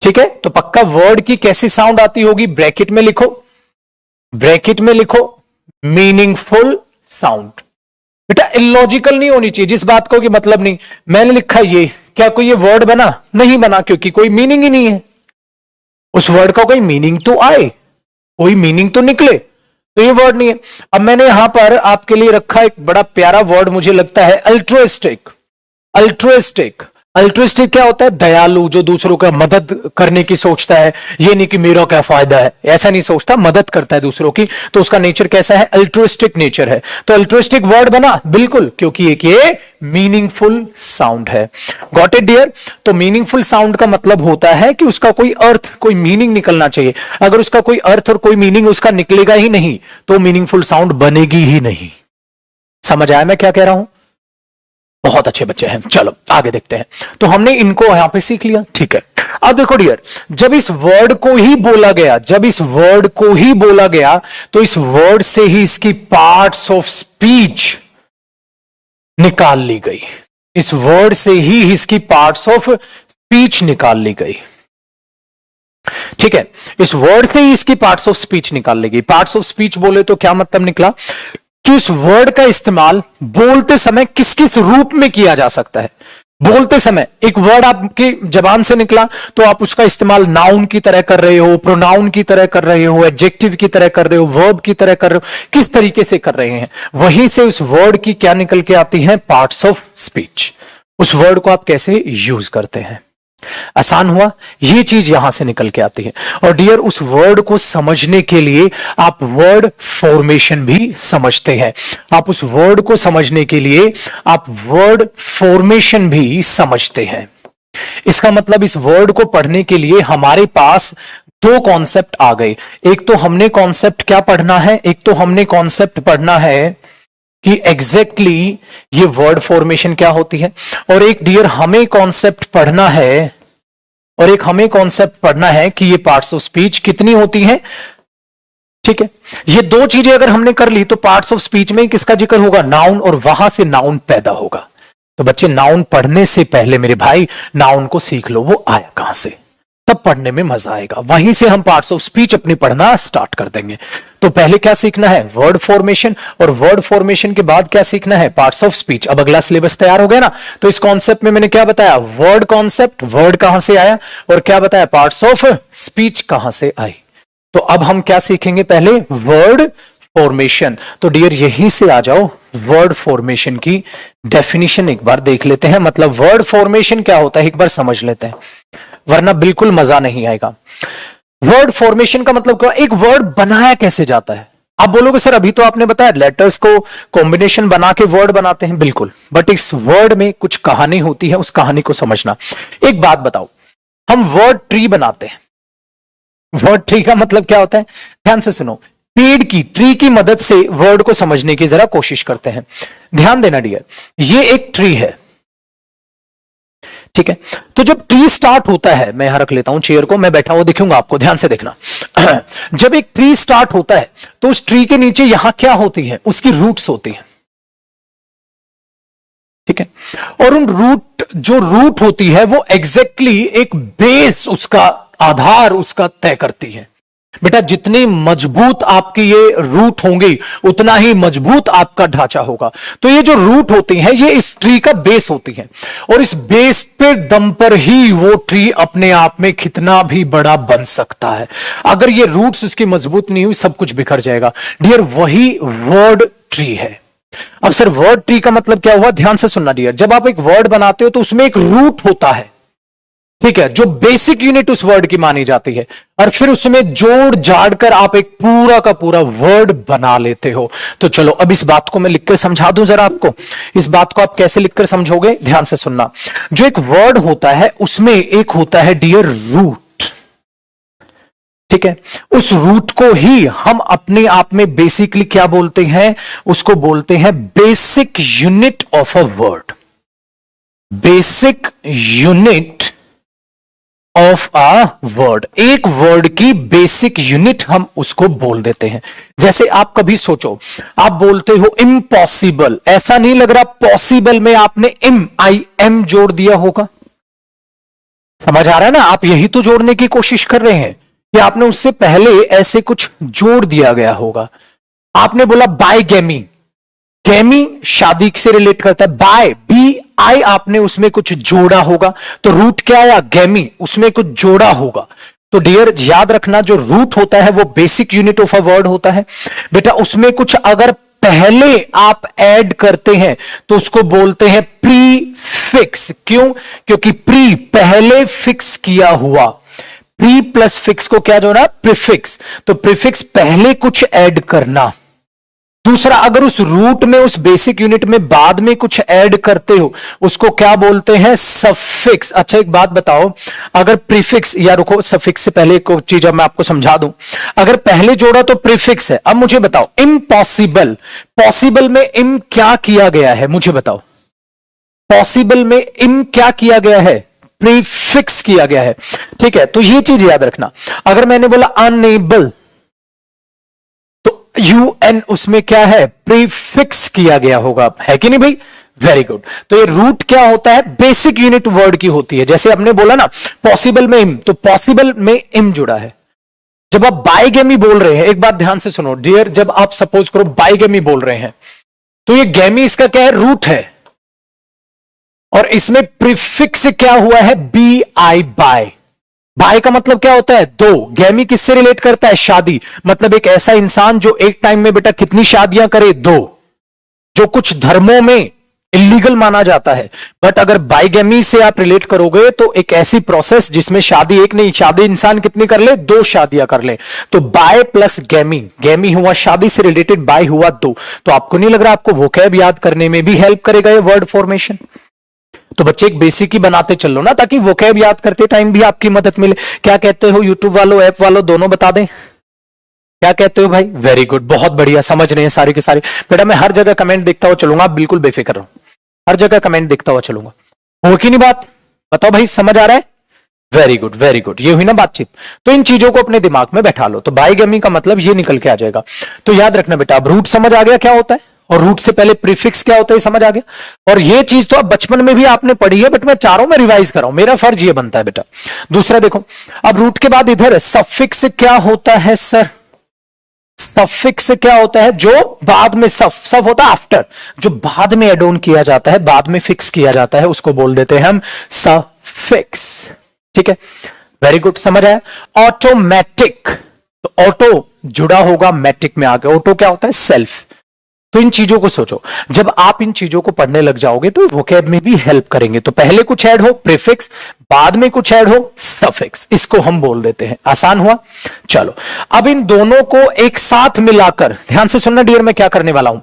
ठीक है, तो पक्का वर्ड की कैसी साउंड आती होगी? ब्रैकेट में लिखो, ब्रैकेट में लिखो मीनिंगफुल साउंड। बेटा इलॉजिकल नहीं होनी चाहिए, जिस बात को कि मतलब नहीं। मैंने लिखा ये, क्या कोई ये वर्ड बना? नहीं बना, क्योंकि कोई मीनिंग ही नहीं है। उस वर्ड का कोई मीनिंग तो आए, कोई मीनिंग तो निकले, तो ये वर्ड नहीं है। अब मैंने यहां पर आपके लिए रखा एक बड़ा प्यारा वर्ड, मुझे लगता है अल्ट्रुइस्टिक। अल्ट्रुइस्टिक, अल्ट्रुइस्टिक क्या होता है? दयालु, जो दूसरों का मदद करने की सोचता है। ये नहीं कि मेरा क्या फायदा है, ऐसा नहीं सोचता, मदद करता है दूसरों की, तो उसका नेचर कैसा है? अल्ट्रुइस्टिक नेचर है। तो अल्ट्रुइस्टिक वर्ड बना बिल्कुल, क्योंकि एक ये मीनिंगफुल साउंड है। Got it dear? तो मीनिंगफुल साउंड का मतलब होता है कि उसका कोई अर्थ, कोई मीनिंग निकलना चाहिए। अगर उसका कोई अर्थ और कोई मीनिंग उसका निकलेगा ही नहीं, तो मीनिंगफुल साउंड बनेगी ही नहीं। समझ आया मैं क्या कह रहा हूं? बहुत अच्छे बच्चे हैं। चलो आगे देखते हैं। तो हमने इनको यहां पे सीख लिया, ठीक है। अब देखो डियर, जब इस वर्ड को ही बोला गया, जब इस वर्ड को ही बोला गया, तो इस वर्ड से ही इसकी पार्ट्स ऑफ स्पीच निकाल ली गई। इस वर्ड से ही इसकी पार्ट्स ऑफ स्पीच निकाल ली गई। ठीक है, इस वर्ड से ही इसकी पार्ट्स ऑफ स्पीच निकाल ली गई। पार्ट्स ऑफ स्पीच बोले तो क्या मतलब निकला? कि उस वर्ड का इस्तेमाल बोलते समय किस किस रूप में किया जा सकता है। बोलते समय एक वर्ड आपकी जबान से निकला तो आप उसका इस्तेमाल नाउन की तरह कर रहे हो, प्रोनाउन की तरह कर रहे हो, एडजेक्टिव की तरह कर रहे हो, वर्ब की तरह कर रहे हो, किस तरीके से कर रहे हैं, वहीं से उस वर्ड की क्या निकल के आती है, पार्ट्स ऑफ स्पीच। उस वर्ड को आप कैसे यूज करते हैं। आसान हुआ, ये चीज यहां से निकल के आती है। और डियर, उस वर्ड को समझने के लिए आप वर्ड फॉर्मेशन भी समझते हैं। आप उस वर्ड को समझने के लिए आप वर्ड फॉर्मेशन भी समझते हैं। इसका मतलब इस वर्ड को पढ़ने के लिए हमारे पास दो कॉन्सेप्ट आ गए। एक तो हमने कॉन्सेप्ट क्या पढ़ना है, एक तो हमने कॉन्सेप्ट पढ़ना है कि एग्जैक्टली ये वर्ड फॉर्मेशन क्या होती है, और एक डियर हमें कॉन्सेप्ट पढ़ना है, और एक हमें कॉन्सेप्ट पढ़ना है कि ये पार्ट्स ऑफ स्पीच कितनी होती हैं। ठीक है, ये दो चीजें अगर हमने कर ली तो पार्ट्स ऑफ स्पीच में किसका जिक्र होगा, नाउन, और वहां से नाउन पैदा होगा। तो बच्चे, नाउन पढ़ने से पहले मेरे भाई नाउन को सीख लो, वो आया कहां से, तब पढ़ने में मजा आएगा। वहीं से हम पार्ट्स ऑफ स्पीच अपनी पढ़ना स्टार्ट कर देंगे। तो पहले क्या सीखना है, वर्ड फॉर्मेशन, और वर्ड फॉर्मेशन के बाद क्या सीखना है, पार्ट्स ऑफ स्पीच। अब अगला सिलेबस तैयार हो गया ना। तो इस कॉन्सेप्ट में मैंने क्या बताया, वर्ड कॉन्सेप्ट, वर्ड कहां से आया, और क्या बताया, पार्ट्स ऑफ स्पीच कहां से आई। तो अब हम क्या सीखेंगे, पहले वर्ड फॉर्मेशन। तो डियर यहीं से आ जाओ, वर्ड फॉर्मेशन की डेफिनेशन एक बार देख लेते हैं। मतलब वर्ड फॉर्मेशन क्या होता है एक बार समझ लेते हैं, वरना बिल्कुल मजा नहीं आएगा। वर्ड फॉर्मेशन का मतलब क्या, एक वर्ड बनाया कैसे जाता है। आप बोलोगे सर अभी तो आपने बताया लेटर्स को कॉम्बिनेशन बना के वर्ड बनाते हैं, बिल्कुल, बट इस वर्ड में कुछ कहानी होती है, उस कहानी को समझना। एक बात बताओ, हम वर्ड ट्री बनाते हैं, वर्ड ट्री का मतलब क्या होता है, ध्यान से सुनो। पेड़ की, ट्री की मदद से वर्ड को समझने की जरा कोशिश करते हैं। ध्यान देना डियर, ये एक ट्री है, ठीक है। तो जब ट्री स्टार्ट होता है, मैं यहां रख लेता हूं चेयर को, मैं बैठा हुआ दिखूंगा आपको, ध्यान से देखना। जब एक ट्री स्टार्ट होता है तो उस ट्री के नीचे यहां क्या होती है, उसकी रूट्स होती हैं, ठीक है। और उन जो रूट होती है वो एग्जैक्टली एक बेस, उसका आधार उसका तय करती है। बेटा जितनी मजबूत आपकी ये रूट होंगी उतना ही मजबूत आपका ढांचा होगा। तो ये जो रूट होती हैं ये इस ट्री का बेस होती है, और इस बेस पे दम पर ही वो ट्री अपने आप में कितना भी बड़ा बन सकता है। अगर ये रूट्स उसकी मजबूत नहीं हुई सब कुछ बिखर जाएगा। डियर वही वर्ड ट्री है। अब सर वर्ड ट्री का मतलब क्या हुआ, ध्यान से सुनना डियर। जब आप एक वर्ड बनाते हो तो उसमें एक रूट होता है, ठीक है, जो बेसिक यूनिट उस वर्ड की मानी जाती है, और फिर उसमें जोड़ जाड़ कर आप एक पूरा का पूरा वर्ड बना लेते हो। तो चलो अब इस बात को मैं लिखकर समझा दूं जरा आपको। इस बात को आप कैसे लिखकर समझोगे, ध्यान से सुनना। जो एक वर्ड होता है उसमें एक होता है डियर रूट, ठीक है। उस रूट को ही हम अपने आप में बेसिकली क्या बोलते हैं, उसको बोलते हैं basic unit of a word. Basic unit of a word, एक वर्ड की बेसिक यूनिट हम उसको बोल देते हैं। जैसे आप कभी सोचो, आप बोलते हो इम्पॉसिबल, ऐसा नहीं लग रहा पॉसिबल में आपने IM जोड़ दिया होगा, समझ आ रहा है ना। आप यही तो जोड़ने की कोशिश कर रहे हैं कि आपने उससे पहले ऐसे कुछ जोड़ दिया गया होगा। आपने बोला बायगेमी, गेमी शादी से रिलेट करता है, बाय BI आपने उसमें कुछ जोड़ा होगा, तो रूट क्या आया, गेमी, उसमें कुछ जोड़ा होगा। तो डियर याद रखना, जो रूट होता है वो basic unit of a word होता है। बेटा उसमें कुछ अगर पहले आप ऐड करते हैं तो उसको बोलते हैं प्रीफिक्स। क्यों, क्योंकि प्री पहले फिक्स किया हुआ, प्री प्लस फिक्स को क्या जोड़ा, प्रीफिक्स। तो प्रीफिक्स पहले कुछ ऐड करना। दूसरा, अगर उस रूट में, उस बेसिक यूनिट में बाद में कुछ ऐड करते हो उसको क्या बोलते हैं, सफिक्स। अच्छा एक बात बताओ, अगर प्रीफिक्स, या रुको सफिक्स से पहले एक चीज अब मैं आपको समझा दूं। अगर पहले जोड़ा तो प्रीफिक्स है। अब मुझे बताओ इम्पॉसिबल, पॉसिबल में इम क्या किया गया है, मुझे बताओ। पॉसिबल में इम क्या किया गया है, प्रीफिक्स किया गया है, ठीक है। तो ये चीज याद रखना। अगर मैंने बोला अनएबल, UN उसमें क्या है, प्रीफिक्स किया गया होगा, है कि नहीं भाई, वेरी गुड। तो ये रूट क्या होता है, बेसिक यूनिट वर्ड की होती है। जैसे आपने बोला ना पॉसिबल में इम, तो पॉसिबल में इम जुड़ा है। जब आप बायगेमी बोल रहे हैं, एक बात ध्यान से सुनो डियर, जब आप सपोज करो बायगेमी बोल रहे हैं तो ये गेमी इसका क्या है, रूट है। और इसमें प्रीफिक्स क्या हुआ है, बी आई, बाय। बाय का मतलब क्या होता है, दो। गैमी किससे रिलेट करता है, शादी। मतलब एक ऐसा इंसान जो एक टाइम में बेटा कितनी शादियां करे, दो, जो कुछ धर्मों में इलीगल माना जाता है। बट अगर बाइगेमी से आप रिलेट करोगे तो एक ऐसी प्रोसेस जिसमें शादी एक नहीं, शादी इंसान कितनी कर ले, दो शादियां कर ले। तो बाय प्लस गैमी, गैमी हुआ शादी से रिलेटेड, बाय हुआ दो। तो आपको नहीं लग रहा आपको वोकैब याद करने में भी हेल्प करेगा ये वर्ड फॉर्मेशन? तो बच्चे एक बेसिक ही बनाते चलो ना, ताकि वोकैब याद करते टाइम भी आपकी मदद मिले। क्या कहते हो यूट्यूब वालों, ऐप वालों, दोनों बता दें, क्या कहते हो भाई? वेरी गुड, बहुत बढ़िया, समझ रहे हैं सारे के सारे। बेटा मैं हर जगह कमेंट देखता हुआ चलूंगा, आप बिल्कुल बेफिक्र रहो, हर जगह कमेंट देखता हुआ चलूंगा। हो कि नहीं बात? बताओ भाई, समझ आ रहा है? वेरी गुड, वेरी गुड, ये हुई ना बातचीत। तो इन चीजों को अपने दिमाग में बैठा लो। तो बाइगेमी का मतलब ये निकल के आ जाएगा। तो याद रखना बेटा, अब रूट समझ आ गया क्या होता है, और रूट से पहले प्रीफिक्स क्या होता है समझ आ गया। और ये चीज तो अब बचपन में भी आपने पढ़ी है, बट मैं चारों में रिवाइज कर रहा हूं, मेरा फर्ज ये बनता है बेटा। दूसरा देखो, अब रूट के बाद इधर सफिक्स क्या होता है सर? सफिक्स क्या होता है? जो बाद में, सफ होता है आफ्टर, जो बाद में एड ऑन किया जाता है, बाद में फिक्स किया जाता है, उसको बोल देते हैं हम सफिक्स। ठीक है, वेरी गुड, समझ आया। ऑटोमेटिक, तो ऑटो जुड़ा होगा मैटिक में आके। ऑटो क्या होता है? सेल्फ। तो इन चीजों को सोचो, जब आप इन चीजों को पढ़ने लग जाओगे तो वोकैब में भी हेल्प करेंगे। तो पहले कुछ ऐड हो प्रीफिक्स, बाद में कुछ ऐड हो सफिक्स, इसको हम बोल देते हैं। आसान हुआ? चलो अब इन दोनों को एक साथ मिलाकर, ध्यान से सुनना डियर, मैं क्या करने वाला हूं।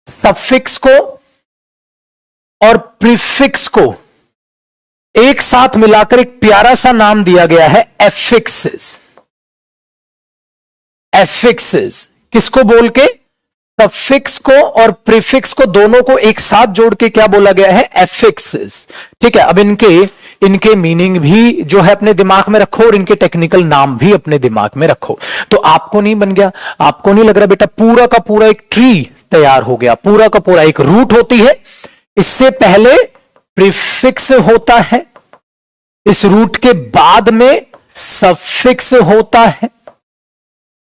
सफिक्स को और प्रीफिक्स को एक साथ मिलाकर एक प्यारा सा नाम दिया गया है, एफिक्सेस। एफिक्सेस किसको बोल के? सफिक्स को और प्रीफिक्स को, दोनों को एक साथ जोड़ के क्या बोला गया है? एफिक्सेस। ठीक है, अब इनके मीनिंग भी जो है अपने दिमाग में रखो, और इनके टेक्निकल नाम भी अपने दिमाग में रखो। तो आपको नहीं बन गया, आपको नहीं लग रहा बेटा पूरा का पूरा एक ट्री तैयार हो गया, पूरा का पूरा एक रूट होती है, इससे पहले प्रीफिक्स होता है, इस रूट के बाद में सफिक्स होता है,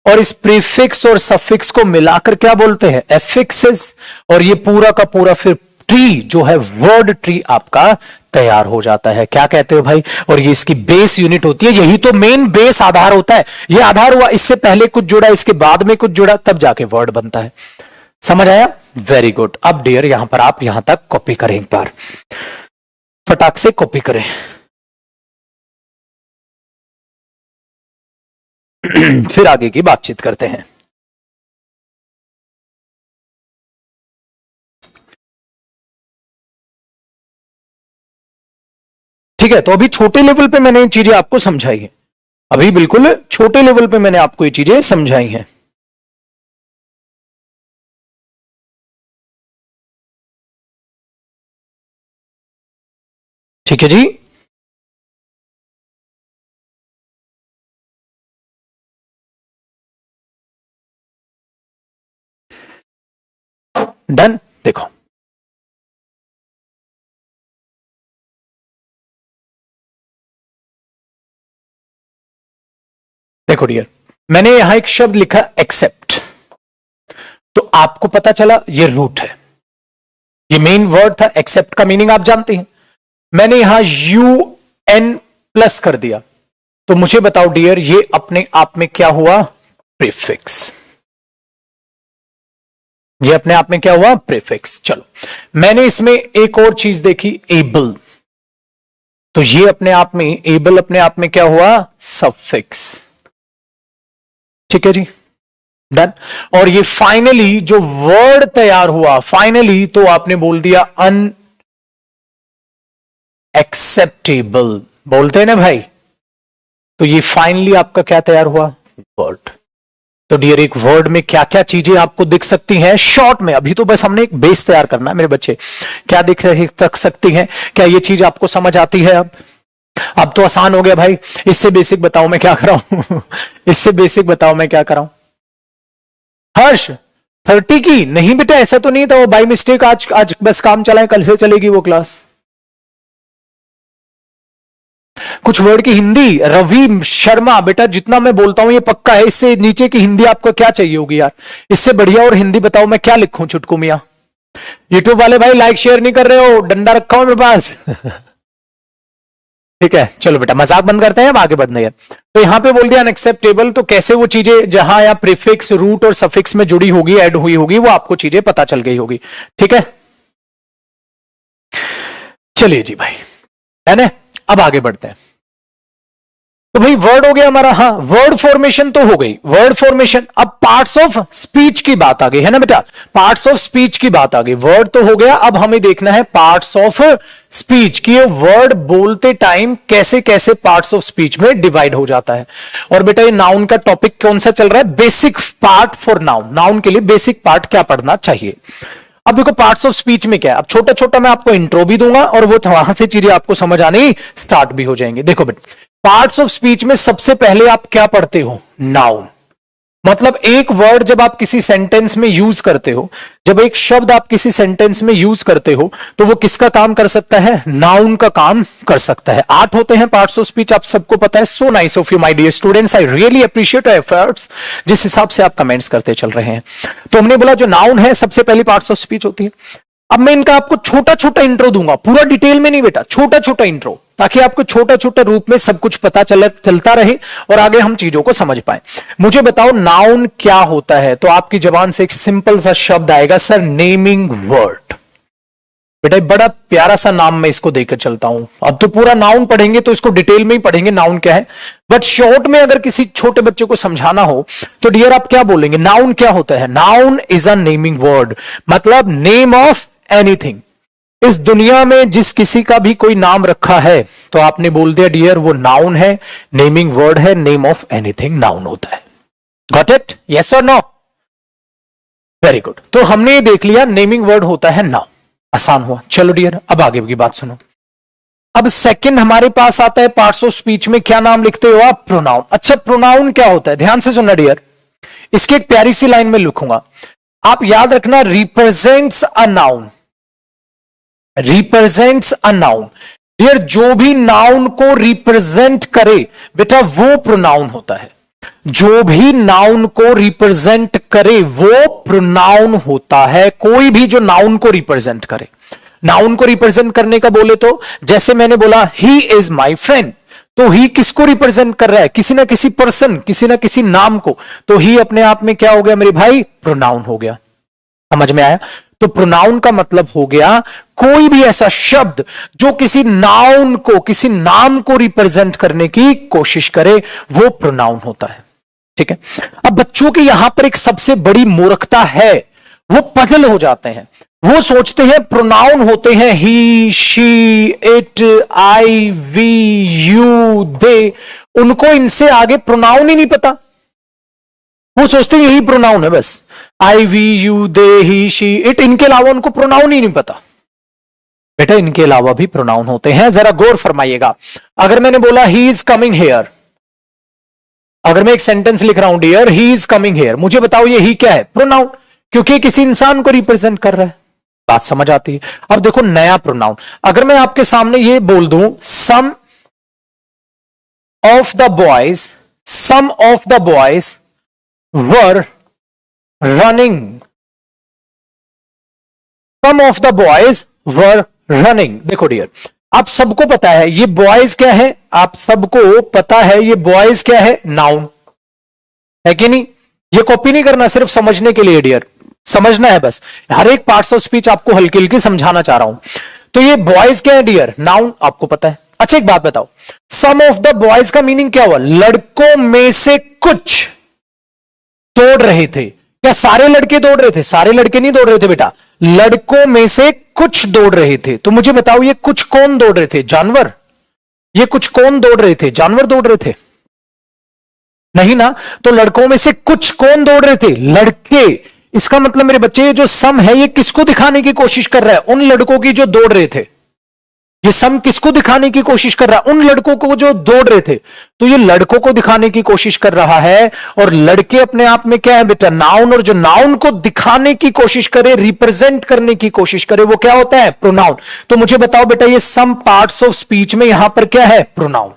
और इस प्रीफिक्स और सफिक्स को मिलाकर क्या बोलते हैं? एफिक्सेस। और ये पूरा का पूरा फिर ट्री जो है, वर्ड ट्री आपका तैयार हो जाता है। क्या कहते हो भाई? और ये इसकी बेस यूनिट होती है, यही तो मेन बेस आधार होता है। ये आधार हुआ, इससे पहले कुछ जुड़ा, इसके बाद में कुछ जुड़ा, तब जाके वर्ड बनता है। समझ आया? Very good. अब डियर यहां पर आप यहां तक कॉपी करें, एक बार फटाक से कॉपी करें। फिर आगे की बातचीत करते हैं। ठीक है, तो अभी छोटे लेवल पे मैंने ये चीजें आपको समझाई है, अभी बिल्कुल छोटे लेवल पे मैंने आपको ये चीजें समझाई हैं। ठीक है जी, डन। देखो देखो डियर, मैंने यहां एक शब्द लिखा एक्सेप्ट, तो आपको पता चला ये रूट है, ये मेन वर्ड था। एक्सेप्ट का मीनिंग आप जानते हैं, मैंने यहां UN प्लस कर दिया, तो मुझे बताओ डियर, ये अपने आप में क्या हुआ? प्रीफिक्स। ये अपने आप में क्या हुआ? प्रीफिक्स। चलो, मैंने इसमें एक और चीज देखी, एबल, तो ये अपने आप में, एबल अपने आप में क्या हुआ? सफिक्स। ठीक है जी, डन। और ये फाइनली जो वर्ड तैयार हुआ, फाइनली तो आपने बोल दिया अनएक्सेप्टेबल, बोलते हैं ना भाई, तो ये फाइनली आपका क्या तैयार हुआ? वर्ड। तो डियर, एक वर्ड में क्या क्या चीजें आपको दिख सकती हैं शॉर्ट में, अभी तो बस हमने एक बेस तैयार करना है मेरे बच्चे, क्या दिख सकती हैं? क्या ये चीज आपको समझ आती है? अब तो आसान हो गया भाई, इससे बेसिक बताओ मैं क्या कर रहा हूं इससे बेसिक बताओ मैं क्या कर रहा हूं? हर्ष 30 की नहीं बेटा, ऐसा तो नहीं था, वो बाय मिस्टेक आज बस काम चलाए, कल से चलेगी वो क्लास। कुछ वर्ड की हिंदी, रवि शर्मा बेटा, जितना मैं बोलता हूं ये पक्का है, इससे नीचे की हिंदी आपको क्या चाहिए होगी यार? इससे बढ़िया और हिंदी बताओ मैं क्या लिखूं? चुटकू मियां यूट्यूब वाले भाई लाइक शेयर नहीं कर रहे हो, डंडा रखा हो मेरे पास। ठीक है, चलो बेटा मजाक बंद करते हैं, अब आगे बढ़ने हैं। तो यहां पे बोल दिया अनएक्सेप्टेबल, तो कैसे वो चीजें जहां या प्रीफिक्स, रूट और सफिक्स में जुड़ी होगी, ऐड हुई होगी, वो आपको चीजें पता चल गई होगी। ठीक है, चलिए जी भाई, है ना। अब आगे बढ़ते हैं। तो भाई वर्ड हो गया हमारा, हाँ वर्ड फॉर्मेशन तो हो गई, वर्ड फॉर्मेशन। अब पार्ट्स ऑफ स्पीच की बात आ गई, है ना बेटा, पार्ट्स ऑफ स्पीच की बात आ गई। वर्ड तो हो गया, अब हमें देखना है पार्ट्स ऑफ स्पीच की वर्ड बोलते टाइम कैसे कैसे पार्ट्स ऑफ स्पीच में डिवाइड हो जाता है। और बेटा ये नाउन का टॉपिक कौन सा चल रहा है, basic part for noun. Noun के लिए बेसिक पार्ट क्या पढ़ना चाहिए। अब देखो पार्ट्स ऑफ स्पीच में क्या है, अब छोटा छोटा मैं आपको इंट्रो भी दूंगा और वो वहां से चीजें आपको समझ आनी स्टार्ट भी हो जाएंगी। देखो बेटा पार्ट्स ऑफ स्पीच में सबसे पहले आप क्या पढ़ते हो, नाउन। मतलब एक वर्ड जब आप किसी सेंटेंस में यूज करते हो, जब एक शब्द आप किसी सेंटेंस में यूज करते हो, तो वो किसका काम कर सकता है, नाउन का काम कर सकता है। 8 होते हैं पार्ट्स ऑफ स्पीच, आप सबको पता है। So nice of you my dear students, I really appreciate your efforts, जिस हिसाब से आप कमेंट्स करते चल रहे हैं। तो हमने बोला जो नाउन है सबसे पहली पार्ट्स ऑफ स्पीच होती है। अब मैं इनका आपको छोटा छोटा इंट्रो दूंगा, पूरा डिटेल में नहीं बेटा, छोटा छोटा इंट्रो, ताकि आपको छोटा छोटा रूप में सब कुछ पता चलता रहे और आगे हम चीजों को समझ पाए। मुझे बताओ नाउन क्या होता है, तो आपकी जबान से एक सिंपल सा शब्द आएगा सर, नेमिंग वर्ड। बेटा बड़ा प्यारा सा नाम मैं इसको देकर चलता हूं। अब तो पूरा नाउन पढ़ेंगे तो इसको डिटेल में ही पढ़ेंगे नाउन क्या है, बट शॉर्ट में अगर किसी छोटे बच्चे को समझाना हो तो डियर आप क्या बोलेंगे, नाउन क्या होता है। Noun is a naming word, मतलब नेम ऑफ एनीथिंग। इस दुनिया में जिस किसी का भी कोई नाम रखा है तो आपने बोल दिया डियर वो नाउन है, नेमिंग वर्ड है, नेम ऑफ एनीथिंग नाउन होता है। गॉट इट, यस और नो, वेरी गुड। तो हमने ये देख लिया नेमिंग वर्ड होता है नाउन, आसान हुआ। चलो डियर अब आगे की बात सुनो। अब सेकंड हमारे पास आता है पार्ट्स ऑफ स्पीच में, क्या नाम लिखते हो आप, प्रोनाउन। अच्छा प्रोनाउन क्या होता है, ध्यान से सुनना डियर, इसकी एक प्यारी सी लाइन में लिखूंगा, आप याद रखना, represents a noun, represents a noun. Dear जो भी नाउन को रिप्रेजेंट करे बेटा वो प्रोनाउन होता है। जो भी नाउन को रिप्रेजेंट करे वो प्रोनाउन होता है। कोई भी जो नाउन को रिप्रेजेंट करे, नाउन को रिप्रेजेंट करने का बोले तो जैसे मैंने बोला ही इज माई फ्रेंड, तो ही किसको रिप्रेजेंट कर रहा है, किसी ना किसी पर्सन, किसी ना किसी नाम को, तो ही अपने आप में क्या हो गया मेरे भाई, प्रोनाउन हो गया। समझ में आया। तो प्रोनाउन का मतलब हो गया कोई भी ऐसा शब्द जो किसी नाउन को, किसी नाम को रिप्रेजेंट करने की कोशिश करे, वो प्रोनाउन होता है। ठीक है। अब बच्चों की यहां पर एक सबसे बड़ी मूर्खता है, वो पजल हो जाते हैं, वो सोचते हैं प्रोनाउन होते हैं he, she, it, I, we, you, they, उनको इनसे आगे प्रोनाउन ही नहीं पता। वो सोचते हैं यही प्रोनाउन है बस, I, we, you, they, he, she, it, इनके अलावा उनको प्रोनाउन ही नहीं पता। बेटा इनके अलावा भी प्रोनाउन होते हैं, जरा गौर फरमाइएगा। अगर मैंने बोला ही इज कमिंग हेयर, अगर मैं एक सेंटेंस लिख रहा हूं dear he is coming here, मुझे बताओ ये ही क्या है, प्रोनाउन, क्योंकि किसी इंसान को रिप्रेजेंट कर रहा है। बात समझ आती है। अब देखो नया प्रोनाउन, अगर मैं आपके सामने ये बोल दूं some of the boys, some of the boys were running, some of the boys were running. देखो डियर आप सबको पता है ये बॉयज क्या है, आप सबको पता है ये बॉयज क्या है, नाउन है कि नहीं। ये कॉपी नहीं करना, सिर्फ समझने के लिए डियर, समझना है बस। हर एक पार्ट्स ऑफ स्पीच आपको हल्की हल्की समझाना चाह रहा हूं। तो ये बॉयज क्या है डियर, नाउन, आपको पता है। अच्छा एक बात बताओ, सम ऑफ द बॉयज का मीनिंग क्या हुआ, लड़कों में से कुछ दौड़ रहे थे। क्या सारे लड़के दौड़ रहे थे, सारे लड़के नहीं दौड़ रहे थे बेटा, लड़कों में से कुछ दौड़ रहे थे। तो मुझे बताओ ये कुछ कौन दौड़ रहे थे, जानवर, ये कुछ कौन दौड़ रहे थे, जानवर दौड़ रहे थे, नहीं ना। तो लड़कों में से कुछ कौन दौड़ रहे थे, लड़के। इसका मतलब मेरे बच्चे ये जो सम है ये किसको दिखाने की कोशिश कर रहा है, उन लड़कों की जो दौड़ रहे थे। ये सम किसको दिखाने की कोशिश कर रहा है, उन लड़कों को जो दौड़ रहे थे। तो ये लड़कों को दिखाने की कोशिश कर रहा है, और लड़के अपने आप में क्या है बेटा, नाउन, और जो नाउन को दिखाने की कोशिश करे, रिप्रेजेंट करने की कोशिश करे, वो क्या होता है, प्रोनाउन। तो मुझे बताओ बेटा ये सम पार्ट्स ऑफ स्पीच में यहां पर क्या है, प्रोनाउन।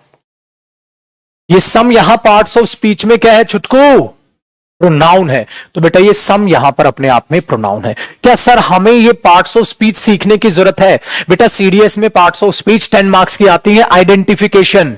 ये सम यहां पार्ट्स ऑफ स्पीच में क्या है छुटकू, प्रोनाउन है। तो बेटा ये सम यहां पर अपने आप में प्रोनाउन है। क्या सर हमें ये पार्ट्स ऑफ स्पीच सीखने की जरूरत है? बेटा सीडीएस में पार्ट्स ऑफ स्पीच 10 मार्क्स की आती है। आइडेंटिफिकेशन,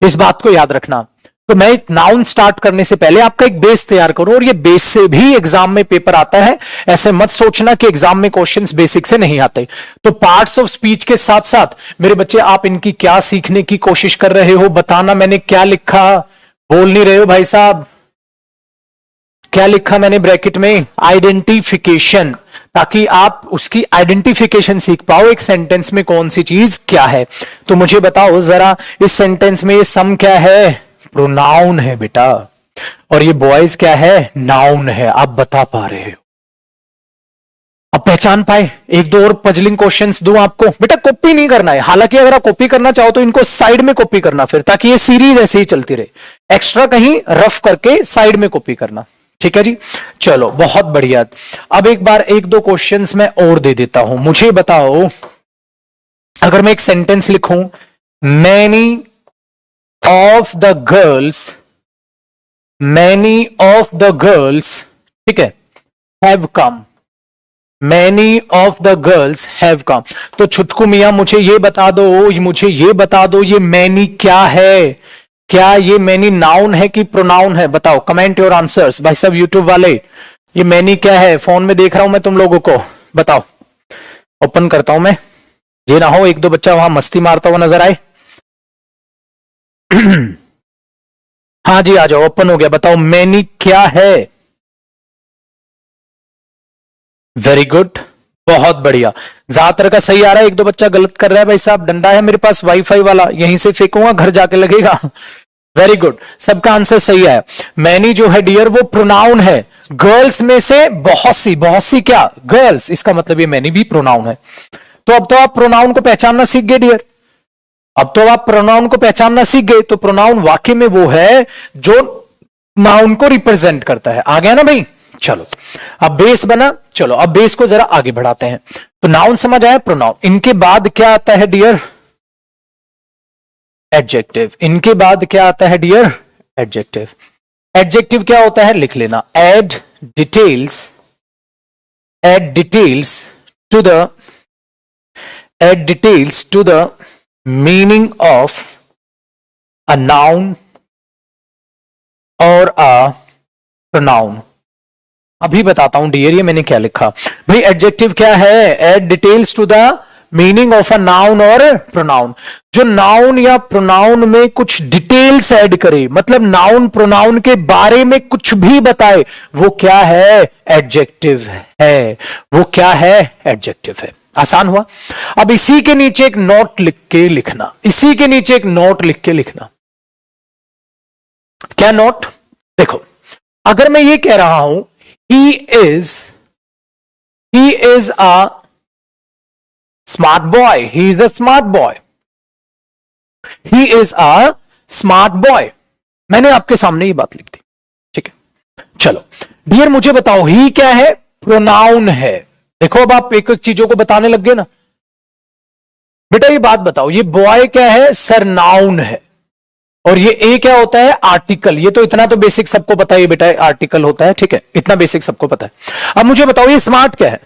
इस बात को याद रखना। तो मैं नाउन स्टार्ट करने से पहले आपका एक बेस तैयार करूं, और ये बेस से भी एग्जाम में पेपर आता है। ऐसे मत सोचना कि एग्जाम में क्वेश्चंस बेसिक से नहीं आते। तो पार्ट्स ऑफ स्पीच के साथ साथ मेरे बच्चे आप इनकी क्या सीखने की कोशिश कर रहे हो? बताना मैंने क्या लिखा, बोल नहीं रहे हो भाई साहब। क्या लिखा मैंने ब्रैकेट में? आइडेंटिफिकेशन, ताकि आप उसकी आइडेंटिफिकेशन सीख पाओ, एक सेंटेंस में कौन सी चीज क्या है। तो मुझे बताओ जरा, इस सेंटेंस में ये सम क्या है? प्रोनाउन है बेटा। और ये बॉयज क्या है? नाउन है। आप बता पा रहे हो? अब पहचान पाए? एक दो और पजलिंग क्वेश्चंस दूं आपको। बेटा कॉपी नहीं करना है, हालांकि अगर आप कॉपी करना चाहो तो इनको साइड में कॉपी करना फिर, ताकि ये सीरीज ऐसे ही चलती रहे। एक्स्ट्रा कहीं रफ करके साइड में कॉपी करना, ठीक है जी। चलो बहुत बढ़िया। अब एक बार एक दो क्वेश्चंस मैं और दे देता हूं। मुझे बताओ, अगर मैं एक सेंटेंस लिखूं, मैनी ऑफ द गर्ल्स, ठीक है, have come, many of the girls have come. तो छुटकू मियां मुझे ये बता दो, ये मैनी क्या है? क्या ये मैनी नाउन है कि प्रोनाउन है? बताओ, कमेंट योर आंसर्स। भाई साहब यूट्यूब वाले, ये मैनी क्या है? फोन में देख रहा हूं मैं तुम लोगों को, बताओ। ओपन करता हूं मैं, ये ना हो एक दो बच्चा वहां मस्ती मारता हुआ नजर आए। हाँ जी आ जाओ, ओपन हो गया। बताओ मैनी क्या है? वेरी गुड, बहुत बढ़िया। ज्यादातर का सही आ रहा है, एक दो बच्चा गलत कर रहा है। भाई साहब डंडा है मेरे पास वाईफाई वाला, यहीं से फेंकूंगा, घर जाके लगेगा। वेरी गुड, सबका आंसर सही है। मैनी जो है डियर वो प्रोनाउन है। गर्ल्स में से बहुत सी क्या? गर्ल्स, इसका मतलब ये मैनी भी प्रोनाउन है। तो अब तो आप प्रोनाउन को पहचानना सीख गए डियर। अब तो आप प्रोनाउन को पहचानना सीख गए। तो प्रोनाउन वाकई में वो है जो नाउन को रिप्रेजेंट करता है। आ गया ना भाई? चलो अब बेस बना। चलो अब बेस को जरा आगे बढ़ाते हैं। तो नाउन समझ आया, प्रोनाउन। इनके बाद क्या आता है डियर? एडजेक्टिव। इनके बाद क्या आता है डियर? एडजेक्टिव। एडजेक्टिव क्या होता है? लिख लेना, add details to the meaning of a noun और अ प्रोनाउन। अभी बताता हूं डियर ये मैंने क्या लिखा। भाई एडजेक्टिव क्या है? Add details to the meaning of a noun और प्रोनाउन। जो नाउन या प्रोनाउन में कुछ डिटेल्स ऐड करे, मतलब नाउन प्रोनाउन के बारे में कुछ भी बताए, वो क्या है? एडजेक्टिव है। वो क्या है? एडजेक्टिव है। आसान हुआ। अब इसी के नीचे एक नोट लिख के लिखना, इसी के नीचे एक नोट लिख के लिखना। क्या नोट? देखो, अगर मैं ये कह रहा हूं he is a smart boy, he is a smart boy, he is a smart boy, मैंने आपके सामने ये बात लिख दी, ठीक है। चलो डियर मुझे बताओ, ही क्या है? प्रोनाउन है। देखो अब आप एक एक चीजों को बताने लग गए ना। बेटा ये बात बताओ, ये बॉय क्या है? सरनाउन है। और ये ए क्या होता है? आर्टिकल। ये तो इतना तो बेसिक सबको पता है बेटा, आर्टिकल होता है, ठीक है, इतना बेसिक सबको पता है। अब मुझे बताओ ये स्मार्ट क्या है?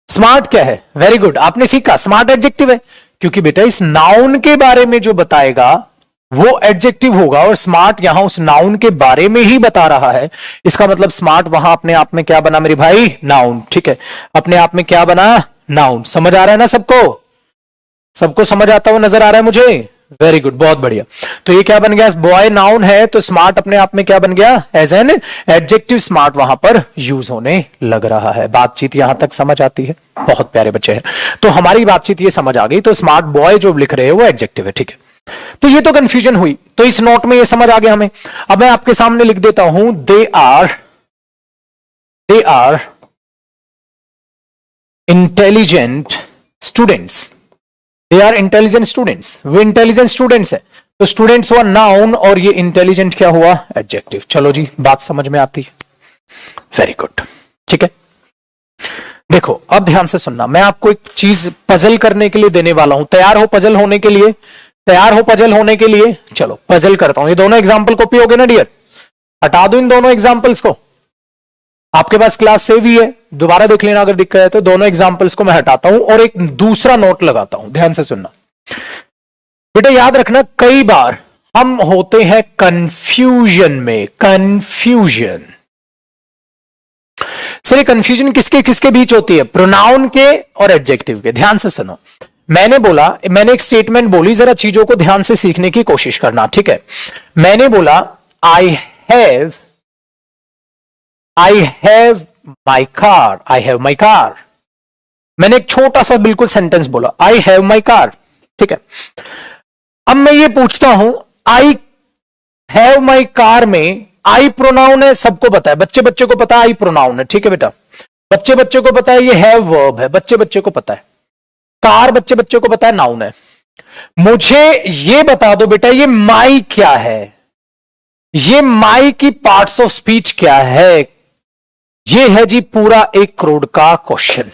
स्मार्ट क्या है? वेरी गुड, आपने सीखा, स्मार्ट एडजेक्टिव है। क्योंकि बेटा इस नाउन के बारे में जो बताएगा वो एडजेक्टिव होगा, और स्मार्ट यहां उस नाउन के बारे में ही बता रहा है। इसका मतलब स्मार्ट वहां अपने आप में क्या बना मेरे भाई? नाउन, ठीक है, अपने आप में क्या बना? नाउन। समझ आ रहा है ना सबको? सबको समझ आता हुआ नजर आ रहा है मुझे? वेरी गुड, बहुत बढ़िया। तो ये क्या बन गया? बॉय नाउन है, तो स्मार्ट अपने आप में क्या बन गया? एज एन एडजेक्टिव स्मार्ट वहां पर यूज होने लग रहा है। बातचीत यहां तक समझ आती है? बहुत प्यारे बच्चे हैं। तो हमारी बातचीत ये समझ आ गई। तो स्मार्ट बॉय जो लिख रहे हैं वो एडजेक्टिव है, ठीक है। तो ये तो कंफ्यूजन हुई, तो इस नोट में ये समझ आ गया हमें। अब मैं आपके सामने लिख देता हूं, they are intelligent students. They are intelligent students, वे इंटेलिजेंट स्टूडेंट्स है। तो स्टूडेंट्स हुआ नाउन, और ये इंटेलिजेंट क्या हुआ? एडजेक्टिव। चलो जी, बात समझ में आती है? वेरी गुड, ठीक है। देखो अब ध्यान से सुनना, मैं आपको एक चीज पजल करने के लिए देने वाला हूं। तैयार हो पजल होने के लिए? तैयार हो पजल होने के लिए? चलो पजल करता हूं। ये दोनों एग्जाम्पल कॉपी हो गए ना डियर? हटा दो इन दोनों एग्जाम्पल्स को। आपके पास क्लास सेव ही है, दोबारा देख लेना अगर दिक्कत है तो। दोनों एग्जाम्पल्स को मैं हटाता हूं और एक दूसरा नोट लगाता हूं, ध्यान से सुनना बेटा। याद रखना कई बार हम होते हैं कंफ्यूजन में, कंफ्यूजन। सर कंफ्यूजन किसके किसके बीच होती है? प्रोनाउन के और एडजेक्टिव के। ध्यान से सुनो, मैंने एक स्टेटमेंट बोली, जरा चीजों को ध्यान से सीखने की कोशिश करना, ठीक है। मैंने बोला I have my car, I have my car. मैंने एक छोटा सा बिल्कुल सेंटेंस बोला, आई हैव माई कार, ठीक है। अब मैं ये पूछता हूं आई हैव माई कार में आई प्रोनाउन है, सबको पता है, बच्चे बच्चे को पता है आई प्रोनाउन है, ठीक है बेटा। बच्चे बच्चे को पता है ये हैव वर्ब है, बच्चे बच्चे को पता है। कार बच्चे बच्चे को पता है नाउन है। मुझे ये बता दो बेटा ये माई क्या है, ये माई की पार्ट्स ऑफ स्पीच क्या है? ये है जी पूरा 1 करोड़ का क्वेश्चन।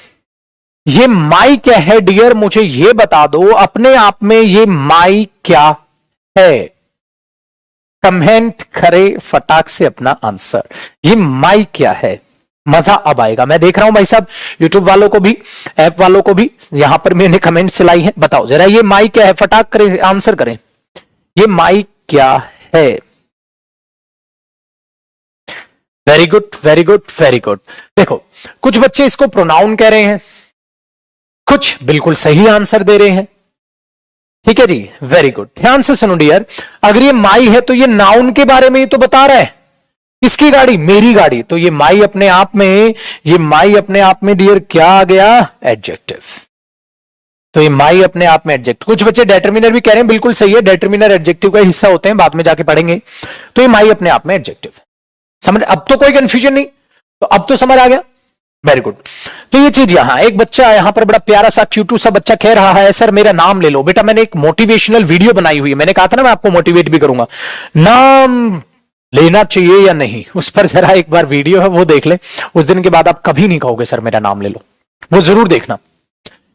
ये माई क्या है डियर, मुझे ये बता दो अपने आप में, ये माई क्या है? कमेंट करे फटाक से अपना आंसर, ये माई क्या है? मजा अब आएगा। मैं देख रहा हूं भाई साहब यूट्यूब वालों को भी, ऐप वालों को भी, यहां पर मैंने कमेंट चलाई है। बताओ जरा ये माई क्या है, फटाक करें आंसर करें, ये माई क्या है? Very good very good very good. देखो कुछ बच्चे इसको प्रोनाउन कह रहे हैं, कुछ बिल्कुल सही आंसर दे रहे हैं, ठीक है जी, वेरी गुड। ध्यान से सुनो डियर, अगर ये माई है तो ये नाउन के बारे में ही तो बता रहा है। किसकी गाड़ी? मेरी गाड़ी। तो ये माई अपने आप में, ये माई अपने आप में डियर क्या आ गया? एडजेक्टिव। तो ये माई अपने आप में एडजेक्टिव। कुछ बच्चे डेटर्मिनर भी कह रहे हैं, बिल्कुल सही है, डेटर्मिनर एडजेक्टिव का हिस्सा होते हैं, बाद में जाके पढ़ेंगे। तो ये माई अपने आप में एडजेक्टिव। समझ? अब तो कोई कंफ्यूजन नहीं, तो अब तो समझ आ गया, वेरी गुड। तो ये चीज यहां एक बच्चा यहां पर बड़ा प्यारा सा क्यूटू सा बच्चा कह रहा है सर मेरा नाम ले लो। बेटा मैंने एक मोटिवेशनल वीडियो बनाई हुई है, मैंने कहा था ना मैं आपको मोटिवेट भी करूंगा, नाम लेना चाहिए या नहीं, उस पर जरा एक बार वीडियो है वो देख ले। उस दिन के बाद आप कभी नहीं कहोगे सर मेरा नाम ले लो, वो जरूर देखना।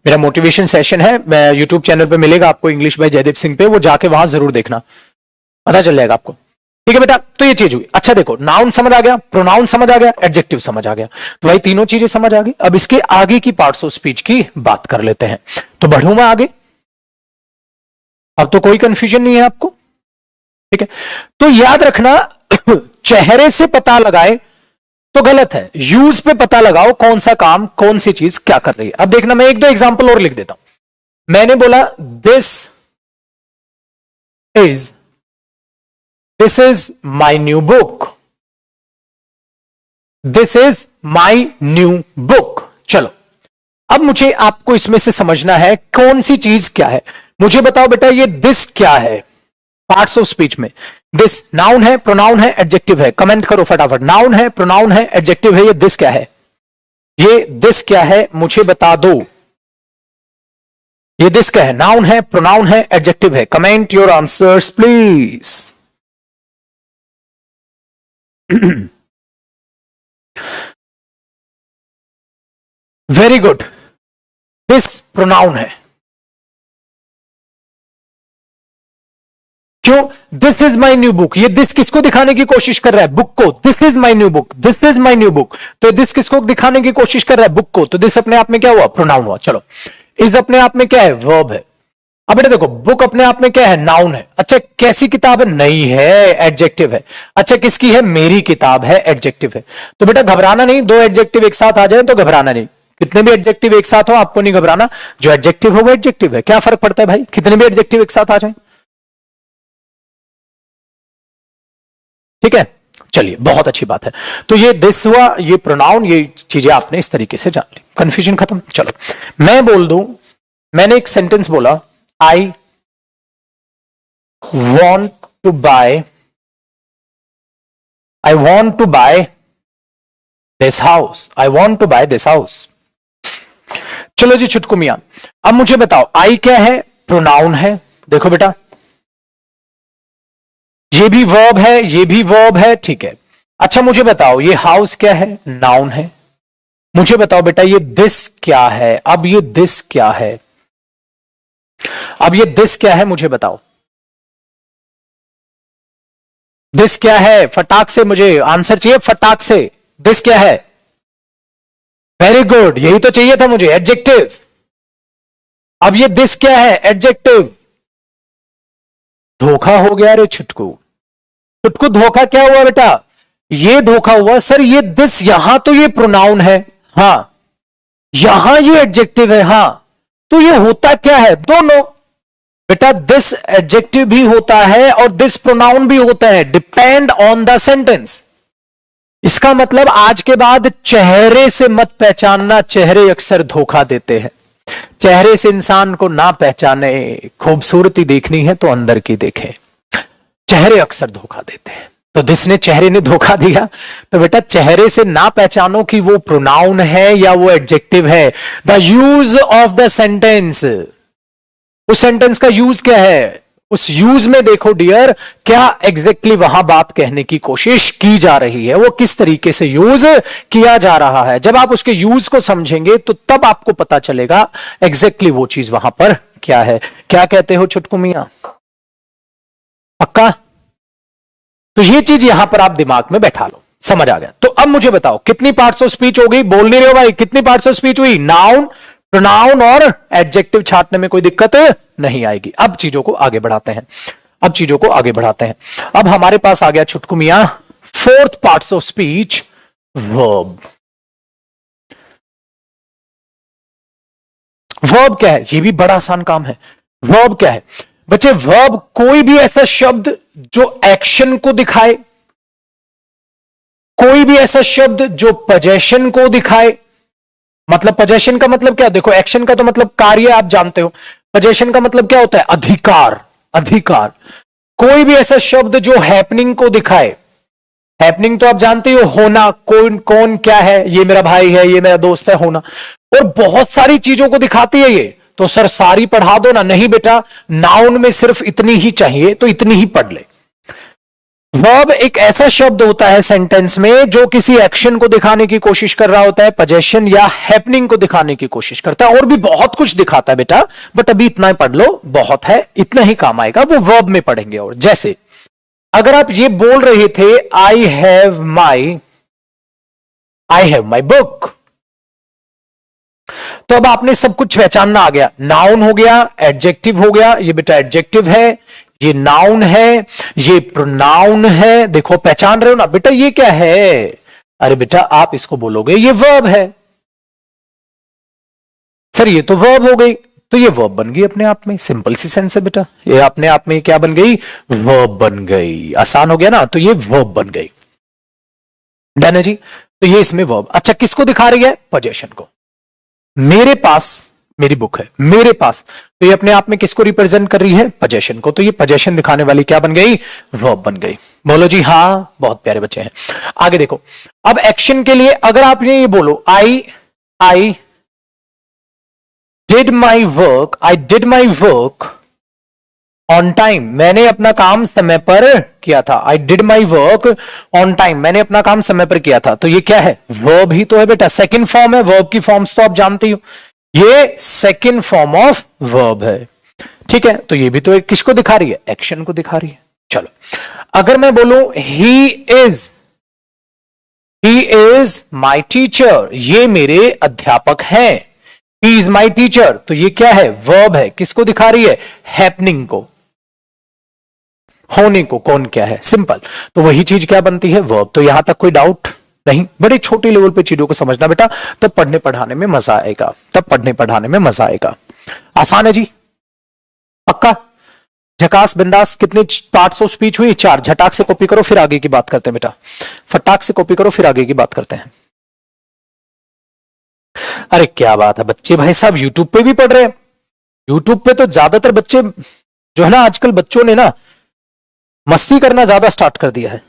मेरा मोटिवेशन सेशन है यूट्यूब चैनल पे मिलेगा आपको, इंग्लिश बाय जयदीप सिंह पे, वो जाके वहां जरूर देखना, पता चल जाएगा आपको, ठीक है बेटा। तो ये चीज हुई। अच्छा देखो, नाउन समझ आ गया, प्रोनाउन समझ आ गया, एडजेक्टिव समझ आ गया, तो भाई तीनों चीजें समझ आ गई। अब इसके आगे की पार्ट्स ऑफ स्पीच की बात कर लेते हैं। तो बढ़ूं मैं आगे, अब तो कोई कंफ्यूजन नहीं है आपको, ठीक है। तो याद रखना चेहरे से पता लगाए तो गलत है, यूज पे पता लगाओ कौन सा काम कौन सी चीज क्या कर रही है। अब देखना मैं 1-2 एग्जाम्पल और लिख देता हूं। मैंने बोला this is my new book, this is my new book. चलो अब मुझे आपको इसमें से समझना है कौन सी चीज क्या है। मुझे बताओ बेटा ये दिस क्या है? पार्ट्स ऑफ स्पीच में दिस नाउन है, प्रोनाउन है, एडजेक्टिव है। कमेंट करो फटाफट, नाउन है, प्रोनाउन है, एडजेक्टिव है, ये दिस क्या है? ये दिस क्या है मुझे बता दो, ये दिस क्या है? नाउन है, प्रोनाउन है, एडजेक्टिव है। Comment your answers please. Very good, this pronoun है। क्यों? This is my new book. ये दिस किसको दिखाने की कोशिश कर रहा है? बुक को। This is my new book, this is my new book. तो दिस किसको दिखाने की कोशिश कर रहा है? बुक को। तो दिस अपने आप में क्या हुआ? प्रोनाउन हुआ। चलो इज अपने आप में क्या है? वर्ब है। अब बेटा देखो, बुक अपने आप में क्या है? नाउन है। अच्छा कैसी किताब है? नहीं है, एडजेक्टिव है। अच्छा किसकी है? मेरी किताब है, एडजेक्टिव है। तो बेटा घबराना नहीं, 2 एडजेक्टिव एक साथ आ जाए तो घबराना नहीं। कितने भी एडजेक्टिव एक साथ हो आपको नहीं घबराना, जो एडजेक्टिव हो वो एडजेक्टिव है। क्या फर्क पड़ता है भाई, कितने भी एडजेक्टिव एक साथ आ जाए, ठीक है। चलिए बहुत अच्छी बात है। तो ये दिस हुआ, ये प्रोनाउन, ये चीजें आपने इस तरीके से जान ली, कंफ्यूजन खत्म। चलो मैं बोल दूं, मैंने एक सेंटेंस बोला I want to buy, I want to buy this house, I want to buy this house. चलो जी छुटकू मियां, अब मुझे बताओ आई क्या है? प्रोनाउन है। देखो बेटा ये भी वर्ब है, ये भी वर्ब है, ठीक है। अच्छा मुझे बताओ ये हाउस क्या है? नाउन है। मुझे बताओ बेटा ये दिस क्या है? अब ये दिस क्या है? अब ये दिस क्या है मुझे बताओ, दिस क्या है? फटाक से मुझे आंसर चाहिए, फटाक से। दिस क्या है? वेरी गुड, यही तो चाहिए था मुझे, एडजेक्टिव। अब ये दिस क्या है? एडजेक्टिव। धोखा हो गया रे छुटकू। छुटकू धोखा क्या हुआ बेटा? ये धोखा हुआ सर, ये दिस यहां तो ये प्रोनाउन है, हाँ, यहां ये एडजेक्टिव है, हाँ, तो ये होता क्या है? दोनों बेटा, दिस एडजेक्टिव भी होता है और दिस प्रोनाउन भी होता है, डिपेंड ऑन द सेंटेंस। इसका मतलब आज के बाद चेहरे से मत पहचानना, चेहरे अक्सर धोखा देते हैं। चेहरे से इंसान को ना पहचाने, खूबसूरती देखनी है तो अंदर की देखे, चेहरे अक्सर धोखा देते हैं। तो जिसने चेहरे ने धोखा दिया, तो बेटा चेहरे से ना पहचानो कि वो प्रोनाउन है या वो एडजेक्टिव है। The use of the sentence, उस सेंटेंस का यूज क्या है, उस यूज में देखो डियर, क्या एग्जैक्टली वहां बात कहने की कोशिश की जा रही है, वो किस तरीके से यूज किया जा रहा है। जब आप उसके यूज को समझेंगे तो तब आपको पता चलेगा एग्जैक्टली वो चीज वहां पर क्या है। क्या कहते हो छुटकू मियां? पक्का? तो ये चीज यहां पर आप दिमाग में बैठा लो, समझ आ गया। तो अब मुझे बताओ कितनी पार्ट्स ऑफ स्पीच हो गई? बोल नहीं रहे हो भाई, कितनी पार्ट्स ऑफ स्पीच हुई? नाउन, प्रोनाउन और एडजेक्टिव छांटने में कोई दिक्कत नहीं आएगी। अब चीजों को आगे बढ़ाते हैं, अब चीजों को आगे बढ़ाते हैं। अब हमारे पास आ गया छुटकू मियां fourth parts of speech, verb. Verb क्या है? ये भी बड़ा आसान काम है। वर्ब क्या है बच्चे? वर्ब कोई भी ऐसा शब्द जो एक्शन को दिखाए, कोई भी ऐसा शब्द जो पोजेशन को दिखाए। मतलब पोजेशन का मतलब क्या? देखो, एक्शन का तो मतलब कार्य आप जानते हो, पोजेशन का मतलब क्या होता है? अधिकार, अधिकार। कोई भी ऐसा शब्द जो हैपनिंग को दिखाए, हैपनिंग तो आप जानते हो, होना, कौन कौन क्या है, ये मेरा भाई है, ये मेरा दोस्त है, होना, और बहुत सारी चीजों को दिखाती है ये। तो सर सारी पढ़ा दो ना? नहीं बेटा, नाउन में सिर्फ इतनी ही चाहिए, तो इतनी ही पढ़ ले। वर्ब एक ऐसा शब्द होता है सेंटेंस में जो किसी एक्शन को दिखाने की कोशिश कर रहा होता है, पोजेशन या हैपनिंग को दिखाने की कोशिश करता है, और भी बहुत कुछ दिखाता है बेटा, बट अभी इतना ही पढ़ लो, बहुत है, इतना ही काम आएगा, वो वर्ब में पढ़ेंगे। और जैसे अगर आप ये बोल रहे थे आई हैव माई बुक, तो अब आपने सब कुछ पहचानना आ गया। नाउन हो गया, एडजेक्टिव हो गया, ये बेटा एडजेक्टिव है, ये नाउन है, ये प्रोनाउन है। देखो पहचान रहे हो ना बेटा, ये क्या है? अरे बेटा आप इसको बोलोगे ये वर्ब है। सर ये तो वर्ब हो गई, तो ये वर्ब बन गई अपने आप में, सिंपल सी सेंस है बेटा, ये अपने आप में क्या बन गई? वर्ब बन गई। आसान हो गया ना? तो ये वर्ब बन गई। डन है जी? तो ये इसमें वर्ब। अच्छा किसको दिखा रही है? पोजेशन को। मेरे पास मेरी बुक है, मेरे पास, तो ये अपने आप में किसको रिप्रेजेंट कर रही है? पोजेशन को। तो ये पोजेशन दिखाने वाली क्या बन गई? वर्ब बन गई। बोलो जी हाँ, बहुत प्यारे बच्चे हैं। आगे देखो, अब एक्शन के लिए अगर आपने ये बोलो I did my work on time, मैंने अपना काम समय पर किया था। I did my work on time, मैंने अपना काम समय पर किया था। तो ये क्या है? वर्ब ही तो है बेटा, सेकंड फॉर्म है। वर्ब की फॉर्म्स तो आप जानते हो, ये सेकंड फॉर्म ऑफ वर्ब है। ठीक है, तो ये भी तो एक किसको दिखा रही है? एक्शन को दिखा रही है। चलो अगर मैं बोलूं ही इज माई टीचर, ये मेरे अध्यापक हैं। ही इज माई टीचर, तो ये क्या है? वर्ब है। किसको दिखा रही है? हैपनिंग को, होने को। कौन क्या है? सिंपल। तो वही चीज क्या बनती है? वर्ब। तो यहां तक कोई डाउट नहीं? बड़े छोटे लेवल पे चीजों को समझना बेटा, तब पढ़ने पढ़ाने में मजा आएगा, तब पढ़ने पढ़ाने में मजा आएगा। आसान है जी? पक्का? झकास बिंदास। कितने पार्ट्स ऑफ स्पीच हुई? 4। झटाक से कॉपी करो फिर आगे की बात करते हैं बेटा, फटाक से कॉपी करो फिर आगे की बात करते हैं। अरे क्या बात है बच्चे, भाई साहब यूट्यूब पे भी पढ़ रहे हैं। यूट्यूब पे तो ज्यादातर बच्चे जो है ना, आजकल बच्चों ने ना मस्ती करना ज्यादा स्टार्ट कर दिया है।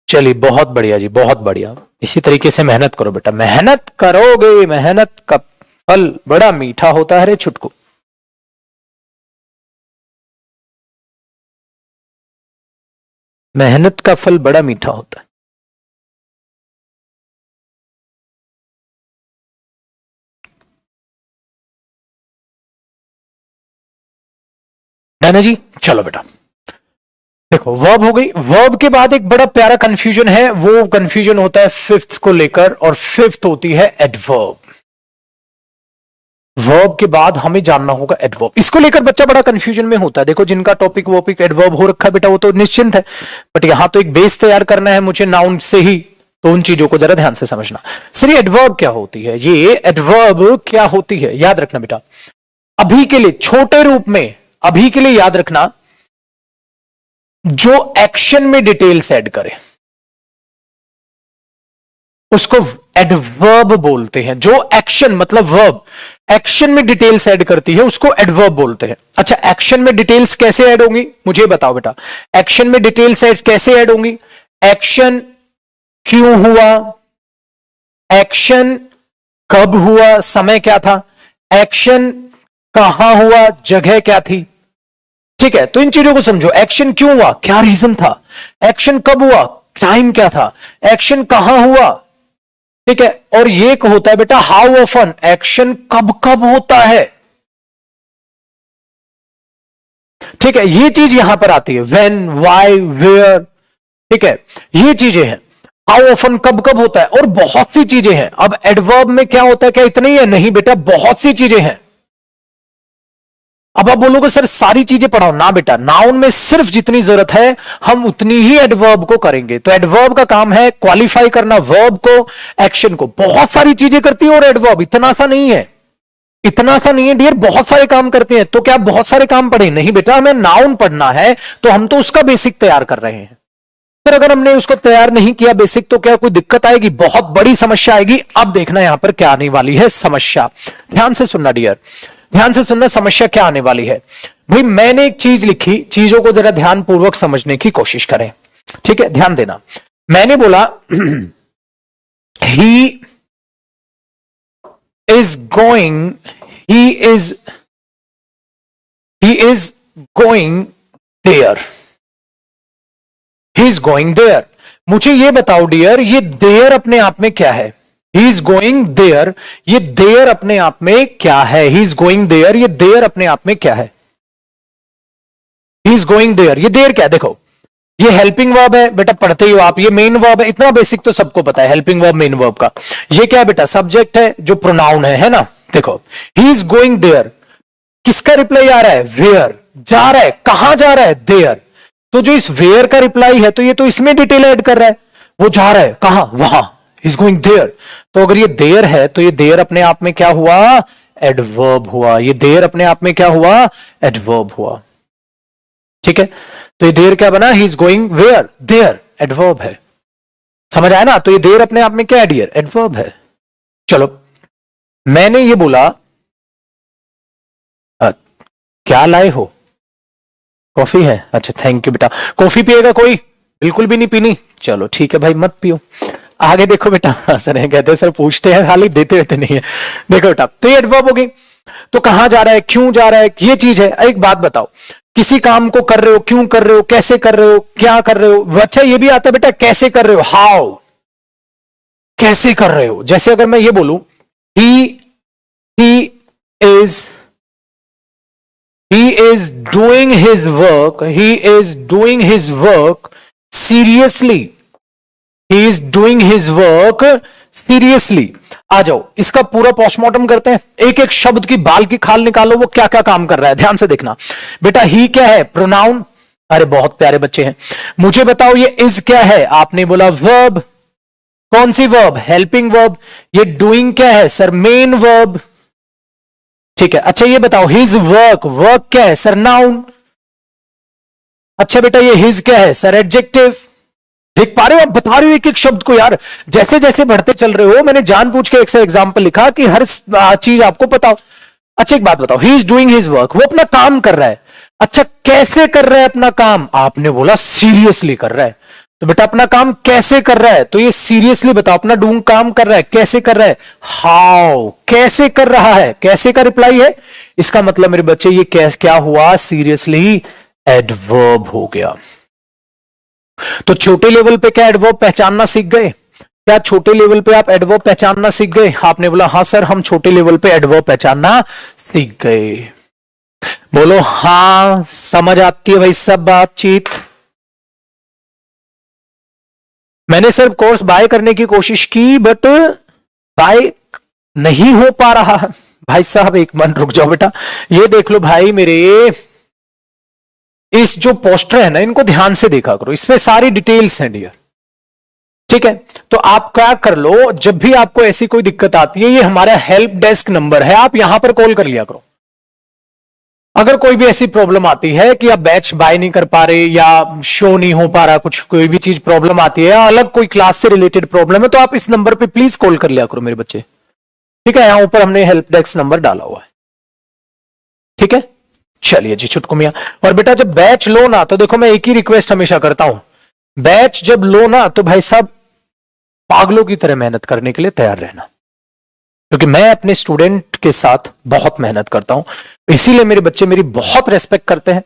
चलिए बहुत बढ़िया जी, बहुत बढ़िया। इसी तरीके से मेहनत करो बेटा, मेहनत करोगे, मेहनत का फल बड़ा मीठा होता है रे छुटकू। मेहनत का फल बड़ा मीठा होता है। है ना जी। चलो बेटा देखो, वर्ब हो गई। वर्ब के बाद एक बड़ा प्यारा कंफ्यूजन है, वो कंफ्यूजन होता है फिफ्थ को लेकर, और फिफ्थ होती है एडवर्ब। वर्ब के बाद हमें जानना होगा एडवर्ब। इसको लेकर बच्चा बड़ा कंफ्यूजन में होता है। देखो जिनका टॉपिक वॉपिक एडवर्ब हो रखा है बेटा वो तो निश्चिंत है, बट यहां तो एक बेस तैयार करना है मुझे नाउन से ही, तो उन चीजों को जरा ध्यान से समझना। सर एडवर्ब क्या होती है, ये एडवर्ब क्या होती है, याद रखना बेटा। अभी के लिए छोटे रूप में, अभी के लिए याद रखना, जो एक्शन में डिटेल्स ऐड करे उसको एडवर्ब बोलते हैं। जो एक्शन मतलब वर्ब एक्शन में डिटेल्स ऐड करती है उसको एडवर्ब बोलते हैं। अच्छा, एक्शन में डिटेल्स कैसे ऐड होंगी मुझे बताओ बेटा। एक्शन में डिटेल्स कैसे ऐड होंगी? एक्शन क्यों हुआ, एक्शन कब हुआ, समय क्या था, एक्शन कहां हुआ, जगह क्या थी। ठीक है, तो इन चीजों को समझो। एक्शन क्यों हुआ, क्या रीजन था, एक्शन कब हुआ, टाइम क्या था, एक्शन कहां हुआ। ठीक है, और ये होता है बेटा हाउ ऑफन, एक्शन कब कब होता है। ठीक है, ये चीज यहां पर आती है, व्हेन, व्हाई, वेयर। ठीक है, ये चीजें हैं। हाउ ऑफन कब कब होता है, और बहुत सी चीजें हैं। अब एडवर्ब में क्या होता है, क्या इतना ही है? नहीं बेटा, बहुत सी चीजें हैं। अब आप बोलोगे सर सारी चीजें पढ़ाओ, ना बेटा, नाउन में सिर्फ जितनी जरूरत है हम उतनी ही एडवर्ब को करेंगे। तो एडवर्ब का काम है क्वालिफाई करना वर्ब को, एक्शन को। बहुत सारी चीजें करती है और एडवर्ब इतना सा नहीं है, इतना सा नहीं है डियर, बहुत सारे काम करते हैं। तो क्या बहुत सारे काम पढ़े? नहीं बेटा, हमें नाउन पढ़ना है तो हम तो उसका बेसिक तैयार कर रहे हैं। फिर अगर हमने उसको तैयार नहीं किया बेसिक, तो क्या कोई दिक्कत आएगी? बहुत बड़ी समस्या आएगी। अब देखना यहां पर क्या आने वाली है समस्या। ध्यान से सुनना डियर, ध्यान से सुनना, समस्या क्या आने वाली है। भाई मैंने एक चीज लिखी, चीजों को जरा ध्यान पूर्वक समझने की कोशिश करें। ठीक है, ध्यान देना। मैंने बोला he is going, he is going there, he is going there. मुझे ये बताओ डियर, ये देयर अपने आप में क्या है? ही इज गोइंग देयर, ये देयर अपने आप में क्या है? ही इज गोइंग देयर, ये देयर अपने आप में क्या है? ही इज गोइंग देयर, ये देयर क्या है? देखो ये हेल्पिंग वर्ब है बेटा, पढ़ते ही हो आप। ये मेन वर्ब है, इतना बेसिक तो सबको पता है हेल्पिंग वर्ब मेन वर्ब का। ये क्या है बेटा? सब्जेक्ट है जो प्रोनाउन है ना। देखो ही इज गोइंग देयर, किसका रिप्लाई आ रहा है? वेयर, जा रहा है, कहां जा रहा है? देयर। तो जो इस वेयर का रिप्लाई है तो ये तो इसमें डिटेल ऐड कर रहा है, वो जा रहा है कहां? वहां, इज गोइंग देयर। तो अगर ये देयर है तो ये देयर अपने आप में क्या हुआ? एडवर्ब हुआ। ये देयर अपने आप में क्या हुआ? एडवर्ब हुआ। ठीक है, तो ये देयर क्या बना? He is going where, there adverb है। समझ आया ना? तो ये देयर अपने आप में क्या है डियर? एडवर्ब है। चलो मैंने ये बोला क्या लाए हो? कॉफी है? अच्छा थैंक यू बेटा। कॉफी पिएगा कोई? बिल्कुल भी नहीं पीनी? चलो ठीक है भाई, मत पियो। आगे देखो बेटा, सर कहते हैं सर पूछते हैं खाली, देते रहते नहीं है। देखो बेटा, तो ये एडवर्ब हो गई। तो कहां जा रहा है, क्यों जा रहा है, ये चीज है। एक बात बताओ, किसी काम को कर रहे हो, क्यों कर रहे हो, कैसे कर रहे हो, क्या कर रहे हो। अच्छा ये भी आता है बेटा, कैसे कर रहे हो, हाउ, कैसे कर रहे हो। जैसे अगर मैं ये बोलूं ही is doing his work, he is doing his work seriously, he is doing his work seriously। आ जाओ इसका पूरा पोस्टमार्टम करते हैं, एक एक शब्द की बाल की खाल निकालो, वो क्या क्या काम कर रहा है। ध्यान से देखना बेटा, ही क्या है? प्रोनाउन। अरे बहुत प्यारे बच्चे हैं। मुझे बताओ ये इज क्या है? आपने बोला वर्ब। कौन सी वर्ब? Helping verb. ये डूइंग क्या है सर? Main verb. ठीक है, अच्छा ये बताओ हिज वर्क, वर्क क्या है सर? नाउन। अच्छा बेटा ये हिज क्या है सर? एडजेक्टिव। देख पा रहे हो आप? बता रहे हो एक एक शब्द को यार, जैसे जैसे बढ़ते चल रहे हो। मैंने जानबूझ के एक से एग्जांपल लिखा कि हर चीज आपको पता हो। अच्छा एक बात बताओ, he is doing his work, वो अपना काम कर रहा है। अच्छा कैसे कर रहा है अपना काम? आपने बोला सीरियसली कर रहा है। तो बेटा अपना काम कैसे कर रहा है? तो ये सीरियसली बताओ, अपना डूइंग काम कर रहा है, कैसे कर रहा है? हाउ, कैसे कर रहा है। कैसे का रिप्लाई है, इसका मतलब मेरे बच्चे ये कैसे क्या हुआ? सीरियसली एडवर्ब हो गया। तो छोटे लेवल पे क्या एडवर्ब पहचानना सीख गए? क्या छोटे लेवल पे आप एडवर्ब पहचानना सीख गए? आपने बोला हाँ सर हम छोटे लेवल पे एडवर्ब पहचानना सीख गए। बोलो हाँ, समझ आती है भाई सब बातचीत। मैंने सिर्फ कोर्स बाय करने की कोशिश की बट बाय नहीं हो पा रहा। भाई साहब एक मिनट रुक जाओ बेटा, ये देख लो भाई मेरे, इस जो पोस्टर है ना इनको ध्यान से देखा करो, इसमें सारी डिटेल्स हैं डियर। ठीक है, तो आप क्या कर लो, जब भी आपको ऐसी कोई दिक्कत आती है, ये हमारा हेल्प डेस्क नंबर है, आप यहां पर कॉल कर लिया करो। अगर कोई भी ऐसी प्रॉब्लम आती है कि आप बैच बाय नहीं कर पा रहे या शो नहीं हो पा रहा, कुछ कोई भी चीज प्रॉब्लम आती है या अलग कोई क्लास से रिलेटेड प्रॉब्लम है, तो आप इस नंबर पे प्लीज कॉल कर लिया करो मेरे बच्चे। ठीक है, यहां ऊपर हमने हेल्प डेस्क नंबर डाला हुआ है। ठीक है, चलिए जी छुटकुमिया। और बेटा जब बैच लो ना, तो देखो मैं एक ही रिक्वेस्ट हमेशा करता हूं, बैच जब लो ना तो भाई साहब पागलों की तरह मेहनत करने के लिए तैयार रहना, क्योंकि मैं अपने स्टूडेंट के साथ बहुत मेहनत करता हूं, इसीलिए मेरे बच्चे मेरी बहुत रेस्पेक्ट करते हैं।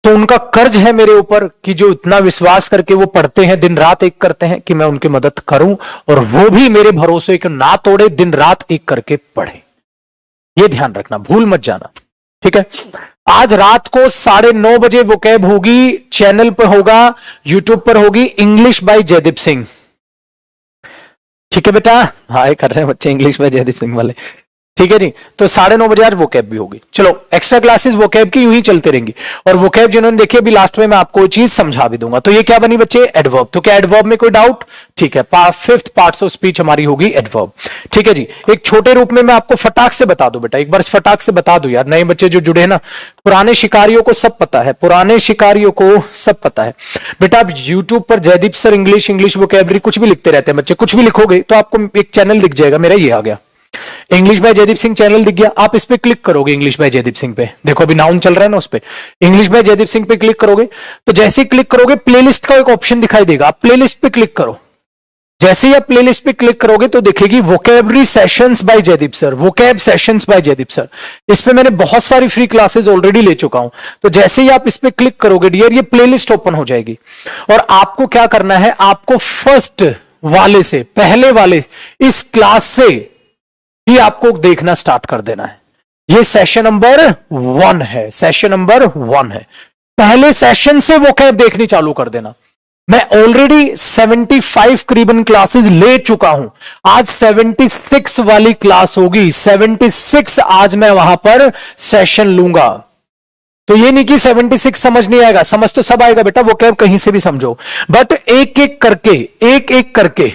तो उनका कर्ज है मेरे ऊपर कि जो इतना विश्वास करके वो पढ़ते हैं, दिन रात एक करते हैं, कि मैं उनकी मदद करूं और वो भी मेरे भरोसे को ना तोड़े, दिन रात एक करके पढ़े। ये ध्यान रखना, भूल मत जाना। ठीक है, आज रात को 9:30 बजे वोकैब होगी, चैनल पर होगा, यूट्यूब पर होगी, इंग्लिश बाय जयदीप सिंह। ठीक है बेटा, हाय कर रहे हैं बच्चे इंग्लिश बाय जयदीप सिंह वाले। ठीक है जी, तो 9:30 बजे आज वोकैब भी होगी। चलो एक्स्ट्रा क्लासेस वोकैब की यूं ही चलते रहेंगी, और वोकैब जिन्होंने देखी अभी लास्ट में मैं आपको एक चीज समझा भी दूंगा। तो ये क्या बनी बच्चे, एडवर्ब। तो क्या एडवर्ब में कोई डाउट? ठीक है, 5th पार्ट्स ऑफ स्पीच हमारी होगी एडवर्ब। ठीक है जी, एक छोटे रूप में मैं आपको फटाक से बता दूं बेटा, एक बार फटाक से बता दूं यार, नए बच्चे जो जुड़े हैं ना, पुराने शिकारियों को सब पता है, पुराने शिकारियों को सब पता है बेटा। आप यूट्यूब पर जयदीप सर इंग्लिश वोकैबरी कुछ भी लिखते रहते हैं बच्चे, कुछ भी लिखोगे तो आपको एक चैनल दिख जाएगा, मेरा ये आ गया English by Jaideep Singh channel दिख गया। आप इस पे क्लिक करोगे, इंग्लिश बाय जयदीप सिंह पे, देखो अभी नाउन चल रहा है ना उस पे, इंग्लिश बाय जयदीप सिंह पे क्लिक करोगे तो जैसे ही क्लिक करोगे प्लेलिस्ट का एक ऑप्शन दिखाई देगा, आप प्लेलिस्ट पे क्लिक करो। जैसे ही आप प्लेलिस्ट पे क्लिक करोगे तो देखेगी vocabulary sessions by Jaydeep sir, vocab sessions by Jaydeep sir. इस पे मैंने बहुत सारी फ्री क्लासेस ऑलरेडी ले चुका हूं, तो जैसे ही आप इस पे क्लिक करोगे डियर, ये प्लेलिस्ट ओपन हो जाएगी। और आपको क्या करना है, आपको फर्स्ट वाले से, पहले वाले इस क्लास से ही आपको देखना स्टार्ट कर देना है। ये सेशन नंबर 1 है, सेशन नंबर 1 है। पहले सेशन से वोकैब देखनी चालू कर देना। मैं ऑलरेडी 75 करीबन क्लासेस ले चुका हूं, आज 76 वाली क्लास होगी, 76 आज मैं वहां पर सेशन लूंगा। तो ये नहीं कि 76 समझ नहीं आएगा, समझ तो सब आएगा बेटा, वोकैब कहीं से भी समझो, बट एक एक करके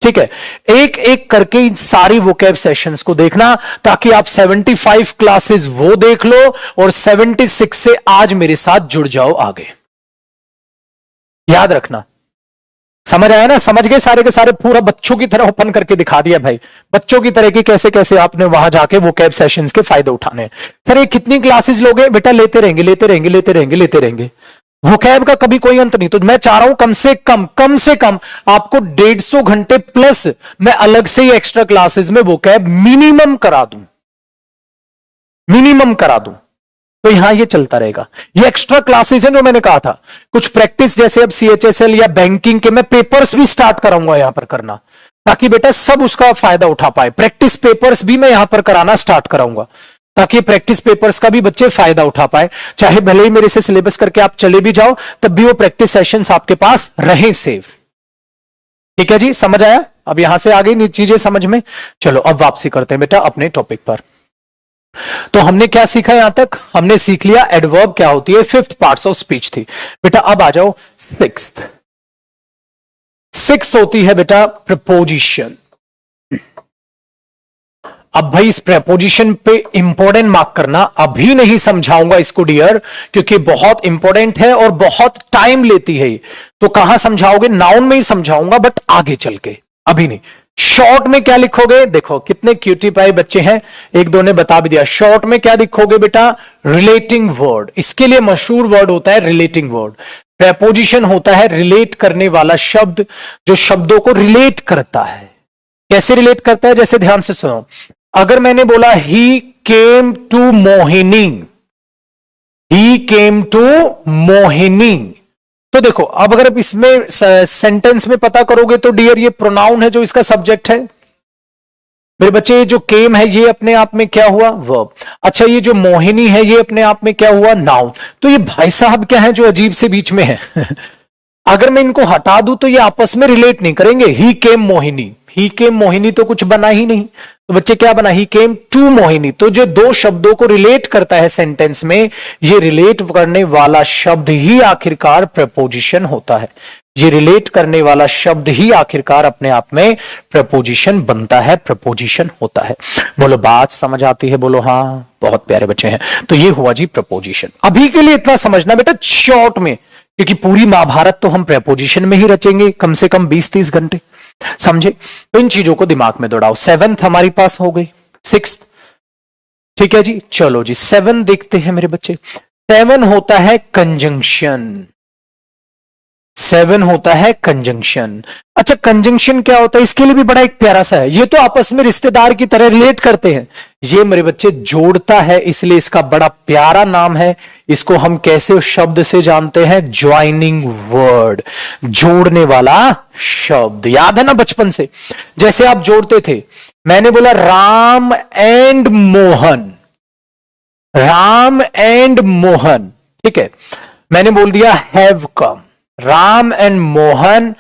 ठीक है, एक एक करके इन सारी वोकैब सेशंस को देखना, ताकि आप 75 क्लासेस वो देख लो और 76 से आज मेरे साथ जुड़ जाओ आगे। याद रखना, समझ आया ना, समझ गए सारे के सारे, पूरा बच्चों की तरह ओपन करके दिखा दिया भाई, बच्चों की तरह की कैसे कैसे आपने वहां जाके वोकैब सेशंस के फायदे उठाने। सर ये कितनी क्लासेस लोगे बेटा, लेते रहेंगे, वोकैब का कभी कोई अंत नहीं। तो मैं चाह रहा हूं कम से कम आपको 150 घंटे प्लस मैं अलग से ही एक्स्ट्रा क्लासेस में वोकैब मिनिमम करा दूं। तो यहां ये चलता रहेगा। ये एक्स्ट्रा क्लासेस है जो मैंने कहा था, कुछ प्रैक्टिस जैसे अब CHSL या बैंकिंग के मैं पेपर्स भी स्टार्ट कराऊंगा यहां पर करना, ताकि बेटा सब उसका फायदा उठा पाए। प्रैक्टिस पेपर्स भी मैं यहां पर कराना स्टार्ट कराऊंगा, ताकि प्रैक्टिस पेपर्स का भी बच्चे फायदा उठा पाए। चाहे भले ही मेरे से सिलेबस करके आप चले भी जाओ, तब भी वो प्रैक्टिस सेशंस आपके पास रहे सेव। ठीक है जी, समझ आया? अब यहां से आगे चीजें समझ में। चलो अब वापसी करते हैं बेटा अपने टॉपिक पर। तो हमने क्या सीखा यहां तक, हमने सीख लिया एडवर्ब क्या होती है, 5th पार्ट्स ऑफ स्पीच थी बेटा। अब आ जाओ 6th होती है बेटा प्रपोजिशन। अब भाई इस प्रपोजिशन पे इंपॉर्टेंट मार्क करना, अभी नहीं समझाऊंगा इसको डियर, क्योंकि बहुत इंपॉर्टेंट है और बहुत टाइम लेती है। तो कहां समझाओगे, नाउन में ही समझाऊंगा, बट आगे चल के, अभी नहीं। शॉर्ट में क्या लिखोगे, देखो कितने क्यूटी पाई बच्चे हैं, एक दो ने बता भी दिया। शॉर्ट में क्या लिखोगे बेटा, रिलेटिंग वर्ड। इसके लिए मशहूर वर्ड होता है रिलेटिंग वर्ड। प्रपोजिशन होता है रिलेट करने वाला शब्द, जो शब्दों को रिलेट करता है। कैसे रिलेट करता है, जैसे ध्यान से सुनो। अगर मैंने बोला ही केम टू मोहिनी, तो देखो अब अगर इसमें सेंटेंस में पता करोगे तो डियर ये प्रोनाउन है जो इसका सब्जेक्ट है मेरे बच्चे ये जो केम है ये अपने आप में क्या हुआ? वर्ब। अच्छा, ये जो मोहिनी है ये अपने आप में क्या हुआ? नाउन। तो ये भाई साहब क्या है जो अजीब से बीच में है? अगर मैं इनको हटा दूं तो ये आपस में रिलेट नहीं करेंगे। ही केम मोहिनी, ही केम मोहिनी तो कुछ बना ही नहीं। तो बच्चे क्या बना? ही केम टू मोहिनी। तो जो दो शब्दों को रिलेट करता है सेंटेंस में, ये रिलेट करने वाला शब्द ही आखिरकार प्रपोजिशन होता है। ये रिलेट करने वाला शब्द ही आखिरकार अपने आप में प्रपोजिशन बनता है, प्रपोजिशन होता है। बोलो बात समझ आती है? बोलो हाँ। बहुत प्यारे बच्चे हैं। तो ये हुआ जी प्रपोजिशन। अभी के लिए इतना समझना बेटा शॉर्ट में, क्योंकि पूरी महाभारत तो हम प्रपोजिशन में ही रचेंगे कम से कम 20-30 घंटे। समझे? तो इन चीजों को दिमाग में दौड़ाओ। 7th हमारी पास हो गई, 6th ठीक है जी। चलो जी 7 देखते हैं मेरे बच्चे। 7 होता है कंजंक्शन। 7 होता है कंजंक्शन। अच्छा, कंजंक्शन क्या होता है? इसके लिए भी बड़ा एक प्यारा सा है। ये तो आपस में रिश्तेदार की तरह रिलेट करते हैं। ये मेरे बच्चे जोड़ता है, इसलिए इसका बड़ा प्यारा नाम है। इसको हम कैसे शब्द से जानते हैं? ज्वाइनिंग वर्ड, जोड़ने वाला शब्द। याद है ना बचपन से? जैसे आप जोड़ते थे, मैंने बोला राम एंड मोहन, राम एंड मोहन, ठीक है। मैंने बोल दिया have come, Ram and Mohan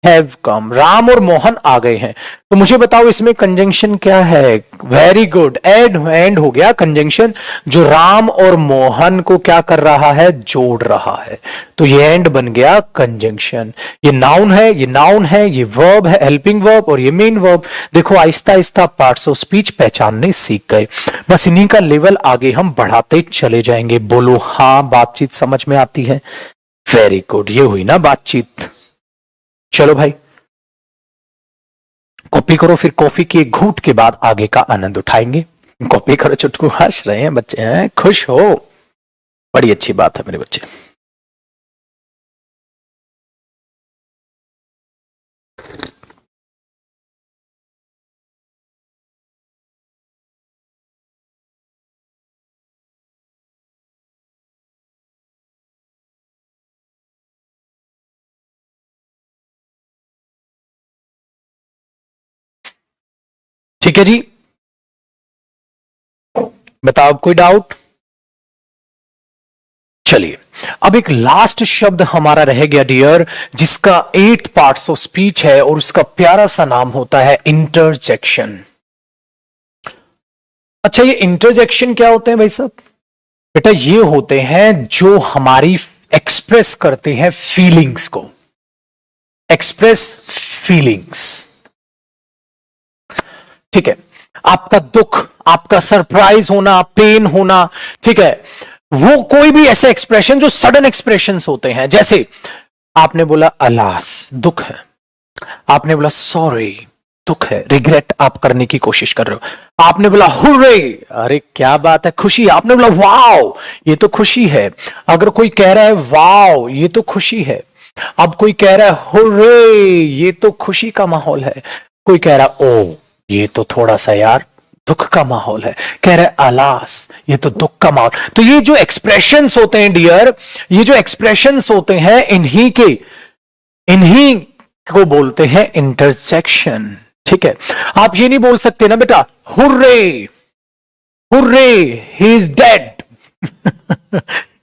have come. Ram और मोहन आ गए हैं। तो मुझे बताओ इसमें कंजंक्शन क्या है? वेरी गुड, एंड हो गया कंजंक्शन, जो राम और मोहन को क्या कर रहा है? जोड़ रहा है। तो ये एंड बन गया कंजंक्शन। ये नाउन है, ये नाउन है, ये वर्ब है, हेल्पिंग वर्ब, और ये मेन वर्ब। देखो Aahista Aahista parts of speech पहचानने सीख गए। बस इन्हीं का लेवल आगे हम बढ़ाते चले जाएंगे। बोलो हाँ, बातचीत समझ में आती है? वेरी गुड, ये हुई ना बातचीत। चलो भाई कॉपी करो, फिर कॉफी की एक घूंट के बाद आगे का आनंद उठाएंगे। कॉपी करो चुटकू। हंस रहे हैं बच्चे, हैं खुश हो? बड़ी अच्छी बात है मेरे बच्चे। ठीक है जी, बताओ कोई डाउट? चलिए अब एक लास्ट शब्द हमारा रह गया डियर, जिसका 8 पार्ट्स ऑफ स्पीच है और उसका प्यारा सा नाम होता है इंटरजेक्शन। अच्छा, ये इंटरजेक्शन क्या होते हैं भाई साहब? बेटा ये होते हैं जो हमारी एक्सप्रेस करते हैं फीलिंग्स को, एक्सप्रेस फीलिंग्स। ठीक है, आपका दुख, आपका सरप्राइज होना, पेन होना, ठीक है, वो कोई भी ऐसे एक्सप्रेशन जो सडन एक्सप्रेशंस होते हैं। जैसे आपने बोला अलास, दुख है। आपने बोला सॉरी, दुख है, रिग्रेट आप करने की कोशिश कर रहे हो। आपने बोला हुर्रे, अरे क्या बात है, खुशी। आपने बोला वाओ, ये तो खुशी है। अगर कोई कह रहा है वाओ, ये तो खुशी है। अब कोई कह रहा है हुर्रे, ये तो खुशी का माहौल है। कोई कह रहा है ओ, ये तो थोड़ा सा यार दुख का माहौल है। कह रहे अलास, ये तो दुख का माहौल। तो ये जो एक्सप्रेशंस होते हैं डियर, ये जो एक्सप्रेशंस होते हैं, इन्हीं को बोलते हैं इंटरजेक्शन। ठीक है, आप ये नहीं बोल सकते ना बेटा hurray, hurray he is dead.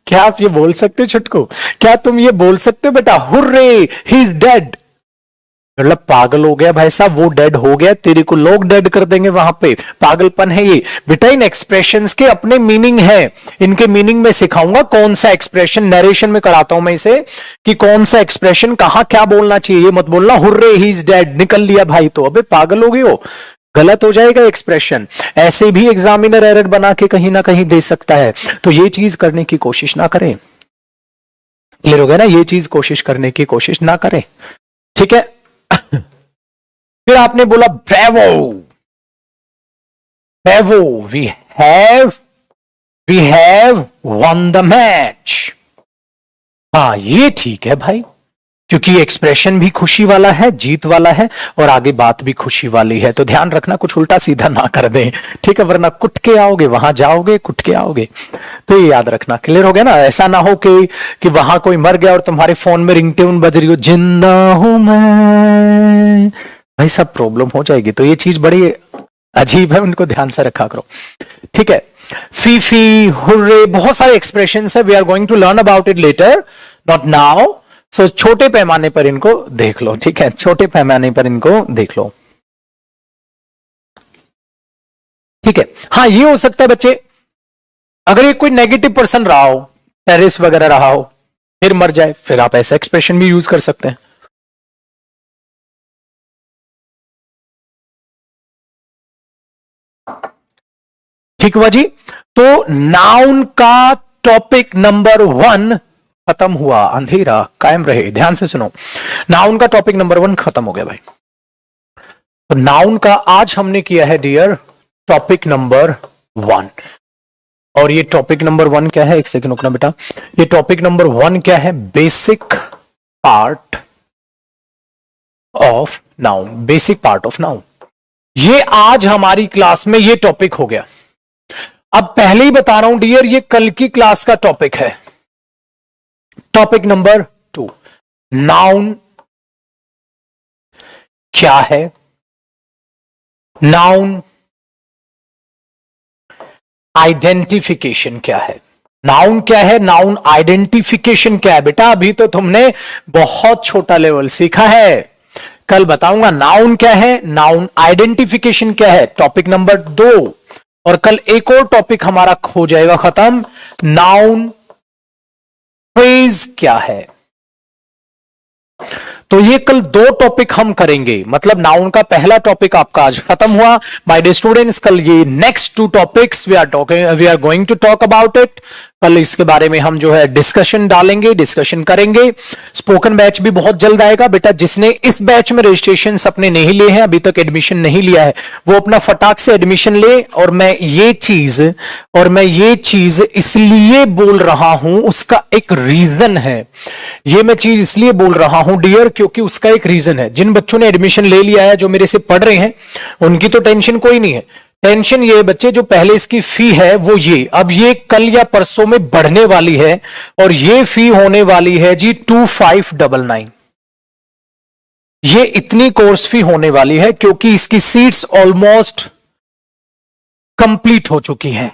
क्या आप ये बोल सकते छुटको? क्या तुम ये बोल सकते हो बेटा हुर्रे ही इज डेड? मतलब पागल हो गया भाई साहब, वो डेड हो गया, तेरे को लोग डेड कर देंगे वहां पे। पागलपन है ये बेटा। इन एक्सप्रेशंस के अपने मीनिंग है, इनके मीनिंग में सिखाऊंगा। कौन सा एक्सप्रेशन नरेशन में कराता हूं मैं इसे, कि कौन सा एक्सप्रेशन कहां क्या बोलना चाहिए। ये मत बोलना हुर्रे ही इज डेड, निकल लिया भाई तो अबे पागल हो गए हो, गलत हो जाएगा एक्सप्रेशन। ऐसे भी एग्जामिनर एरर बना के कहीं ना कहीं दे सकता है। तो ये चीज करने की कोशिश ना करें। क्लियर हो गया ना? ये चीज कोशिश करने की कोशिश ना करें। ठीक है, फिर आपने बोला bravo, bravo, we have won the match. हाँ ये ठीक है भाई, क्योंकि एक्सप्रेशन भी खुशी वाला है, जीत वाला है, और आगे बात भी खुशी वाली है। तो ध्यान रखना कुछ उल्टा सीधा ना कर दें, ठीक है, वरना कुट के आओगे, वहां जाओगे कुट के आओगे। तो ये याद रखना। क्लियर हो गया ना? ऐसा ना हो कि वहां कोई मर गया और तुम्हारे फोन में रिंगटोन बज रही हो, जिंदा हूं मैं, भाई सब प्रॉब्लम हो जाएगी। तो ये चीज बड़ी अजीब है, उनको ध्यान से रखा करो, ठीक है। फीफी, हुर्रे, बहुत सारे एक्सप्रेशन है, we are going to learn about it later, not now. So छोटे पैमाने पर इनको देख लो, ठीक है, छोटे पैमाने पर इनको देख लो, ठीक है। हाँ, ये हो सकता है बच्चे, अगर ये कोई नेगेटिव पर्सन रहा हो, टेररिस्ट वगैरह रहा हो, फिर मर जाए, फिर आप ऐसा एक्सप्रेशन भी यूज कर सकते हैं। ठीक हुआ जी। तो नाउन का टॉपिक नंबर 1 खत्म हुआ। अंधेरा कायम रहे, ध्यान से सुनो, नाउन का टॉपिक नंबर 1 खत्म हो गया भाई। तो नाउन का आज हमने किया है डियर टॉपिक नंबर 1। और ये टॉपिक नंबर 1 क्या है, एक सेकंड रुकना बेटा, ये टॉपिक नंबर 1 क्या है, basic part of noun, basic part of noun. ये आज हमारी क्लास में ये टॉपिक हो गया। अब पहले ही बता रहा हूं डियर, ये कल की क्लास का टॉपिक है, टॉपिक नंबर 2। नाउन क्या है, नाउन आइडेंटिफिकेशन क्या है। नाउन क्या है, नाउन आइडेंटिफिकेशन क्या है। बेटा अभी तो तुमने बहुत छोटा लेवल सीखा है, कल बताऊंगा नाउन क्या है, नाउन आइडेंटिफिकेशन क्या है, टॉपिक नंबर 2। और कल एक और टॉपिक हमारा हो जाएगा खत्म, नाउन फ्रेज क्या है। तो ये कल 2 टॉपिक हम करेंगे, मतलब नाउन का पहला टॉपिक आपका आज खत्म हुआ। माय डियर स्टूडेंट्स, कल ये next 2 topics we are going to talk about it. कल इसके बारे में हम जो है डिस्कशन डालेंगे, डिस्कशन करेंगे। स्पोकन बैच भी बहुत जल्द आएगा। बेटा जिसने इस बैच में रजिस्ट्रेशन अपने नहीं लिए हैं, अभी तक एडमिशन नहीं लिया है, वो अपना फटाक से एडमिशन ले। और मैं ये चीज इसलिए बोल रहा हूं, उसका एक रीजन है। ये मैं चीज इसलिए बोल रहा हूं डियर, क्योंकि उसका एक रीजन है। जिन बच्चों ने एडमिशन ले लिया है, जो मेरे से पढ़ रहे हैं, उनकी तो टेंशन कोई नहीं है। टेंशन ये बच्चे जो पहले इसकी फी है वो ये, अब ये कल या परसों में बढ़ने वाली है, और ये फी होने वाली है जी 2599। ये इतनी कोर्स फी होने वाली है क्योंकि इसकी सीट्स ऑलमोस्ट कंप्लीट हो चुकी हैं।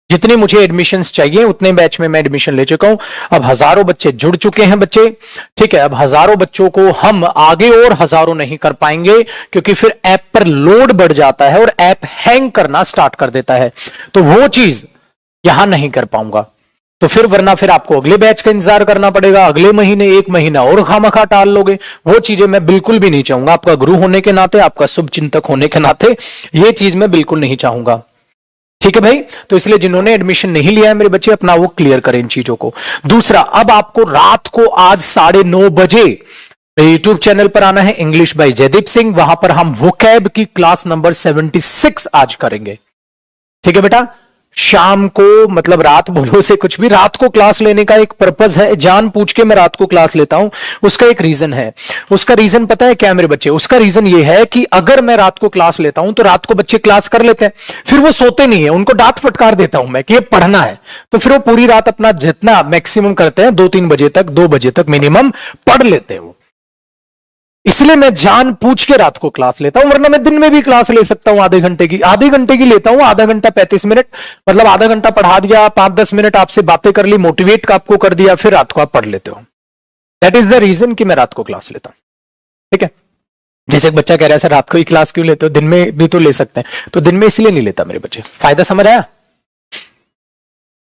जितने मुझे एडमिशन्स चाहिए उतने बैच में मैं एडमिशन ले चुका हूं। अब हजारों बच्चे जुड़ चुके हैं बच्चे, ठीक है। अब हजारों बच्चों को हम आगे और हजारों नहीं कर पाएंगे, क्योंकि फिर ऐप पर लोड बढ़ जाता है और ऐप हैंग करना स्टार्ट कर देता है। तो वो चीज यहां नहीं कर पाऊंगा, तो फिर वरना फिर आपको अगले बैच का इंतजार करना पड़ेगा, अगले महीने 1 महीना और खामखा टाल लोगे। वो चीजें मैं बिल्कुल भी नहीं चाहूंगा। आपका गुरु होने के नाते, आपका शुभ चिंतक होने के नाते ये चीज मैं बिल्कुल नहीं चाहूंगा, ठीक है भाई। तो इसलिए जिन्होंने एडमिशन नहीं लिया है मेरे बच्चे, अपना वो क्लियर करें इन चीजों को। दूसरा, अब आपको रात को आज 9:30 बजे यूट्यूब चैनल पर आना है, इंग्लिश बाय जयदीप सिंह। वहां पर हम वोकैब की क्लास नंबर 76 आज करेंगे, ठीक है बेटा। शाम को, मतलब रात बोलो से कुछ भी, रात को क्लास लेने का एक पर्पस है। जान पूछ के मैं रात को क्लास लेता हूं, उसका एक रीजन है। उसका रीजन पता है क्या मेरे बच्चे? उसका रीजन ये है कि अगर मैं रात को क्लास लेता हूं तो रात को बच्चे क्लास कर लेते हैं, फिर वो सोते नहीं है, उनको डांट फटकार देता हूं मैं कि ये पढ़ना है, तो फिर वो पूरी रात अपना जितना मैक्सिमम करते हैं 2-3 बजे तक, 2 बजे तक मिनिमम पढ़ लेते हैं वो। इसलिए मैं जान पूछ के रात को क्लास लेता हूं, वरना मैं दिन में भी क्लास ले सकता हूं। आधे घंटे की लेता हूं, आधा घंटा 35 मिनट, मतलब आधा घंटा पढ़ा दिया, 5-10 मिनट आपसे बातें कर ली, मोटिवेट आपको कर दिया, फिर रात को आप पढ़ लेते हो। दैट इज द रीजन कि मैं रात को क्लास लेता हूं, ठीक है। जैसे एक बच्चा कह रहा है सर रात को ही क्लास क्यों लेते हो, दिन में भी तो ले सकते हैं। तो दिन में इसलिए नहीं लेता मेरे बच्चे। फायदा समझ आया?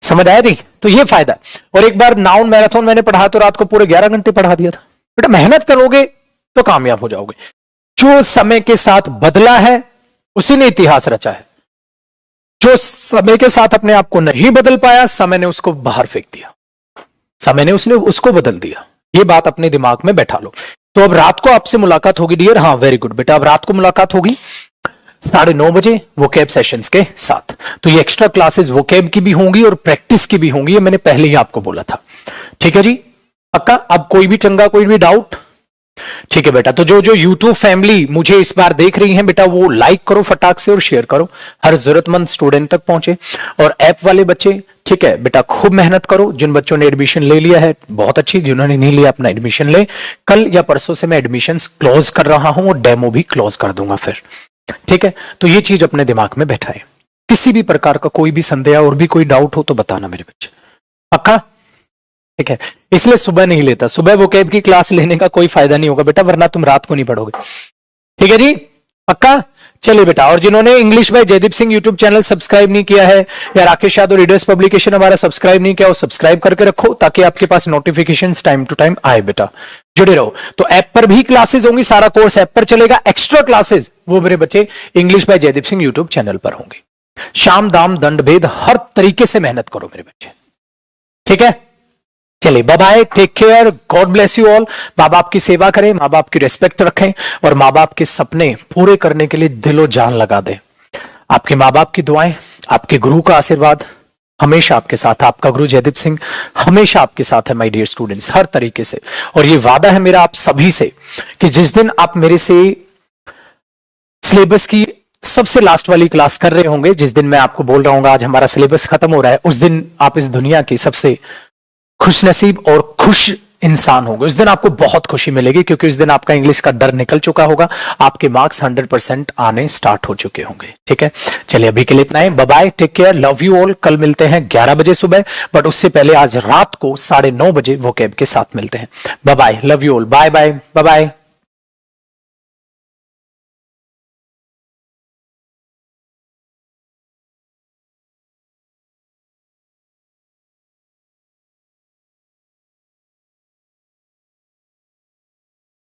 समझ आया जी? तो ये फायदा। और एक बार नाउन मैराथन मैंने पढ़ा तो रात को पूरे 11 घंटे पढ़ा दिया था। बेटा मेहनत करोगे तो कामयाब हो जाओगे। जो समय के साथ बदला है उसी ने इतिहास रचा है। जो समय के साथ अपने आप को नहीं बदल पाया, समय ने उसको बाहर फेंक दिया, समय ने उसको बदल दिया। ये बात अपने दिमाग में बैठा लो। तो अब रात को आपसे मुलाकात होगी डियर। हाँ वेरी गुड बेटा, अब रात को मुलाकात होगी 9:30 बजे वोकैब सेशंस के साथ। तो ये एक्स्ट्रा क्लासेस वोकैब की भी होंगी और प्रैक्टिस की भी होंगी, ये मैंने पहले ही आपको बोला था, ठीक है जी। पक्का? अब कोई भी चंगा, कोई भी डाउट? ठीक है बेटा। तो जो YouTube फैमिली मुझे इस बार देख रही है बेटा, वो लाइक करो फटाक से और शेयर करो, हर जरूरतमंद स्टूडेंट तक पहुंचे। और ऐप वाले बच्चे, ठीक है बेटा, खूब मेहनत करो। जिन बच्चों ने एडमिशन ले लिया है बहुत अच्छी, जिन्होंने नहीं लिया अपना एडमिशन ले। कल या परसों से मैं एडमिशंस क्लोज कर रहा हूं और डेमो भी क्लोज कर दूंगा फिर, ठीक है, तो ये चीज अपने दिमाग में बैठाए। किसी भी प्रकार का कोई भी संदेह और भी कोई डाउट हो तो बताना मेरे बच्चे, पक्का? ठीक है, इसलिए सुबह नहीं लेता, सुबह वोकैब की क्लास लेने का कोई फायदा नहीं होगा बेटा, वरना तुम रात को नहीं पढ़ोगे। ठीक है जी, पक्का? चलिए बेटा, और जिन्होंने English by Jaideep Singh YouTube channel subscribe नहीं किया है, या राकेश यादव रीडर्स पब्लिकेशन हमारा सब्सक्राइब नहीं किया, वो सब्सक्राइब करके रखो ताकि आपके पास नोटिफिकेशंस टाइम टू टाइम आए बेटा, जुड़े रहो। तो ऐप पर भी क्लासेस होंगी, सारा कोर्स ऐप पर चलेगा, एक्स्ट्रा क्लासेस वो मेरे बच्चे English by Jaideep Singh YouTube channel पर होंगे। शाम दाम दंड भेद हर तरीके से मेहनत करो मेरे बच्चे, ठीक है? चलिए, bye bye, take care, God bless you all. माँ बाप की सेवा करें, माँ बाप की रिस्पेक्ट रखें, और माँ बाप के सपने पूरे करने के लिए दिलो जान लगा दें। आपके माँ बाप की दुआएं, आपके गुरु का आशीर्वाद हमेशा आपके साथ, आपका गुरु जयदीप सिंह हमेशा आपके साथ है माय डियर स्टूडेंट्स, हर तरीके से। और ये वादा है मेरा आप सभी से कि जिस दिन आप मेरे से सिलेबस की सबसे लास्ट वाली क्लास कर रहे होंगे, जिस दिन मैं आपको बोल रहा हूँ आज हमारा सिलेबस खत्म हो रहा है, उस दिन आप इस दुनिया की सबसे खुशनसीब और खुश इंसान होंगे। उस दिन आपको बहुत खुशी मिलेगी, क्योंकि उस दिन आपका इंग्लिश का डर निकल चुका होगा, आपके मार्क्स 100% आने स्टार्ट हो चुके होंगे। ठीक है, चलिए अभी के लिए इतना ही, bye bye, take care, love you all. कल मिलते हैं 11 बजे सुबह, बट उससे पहले आज रात को 9:30 बजे वोकैब के साथ मिलते हैं। Bye bye, love you all, bye bye, bye bye.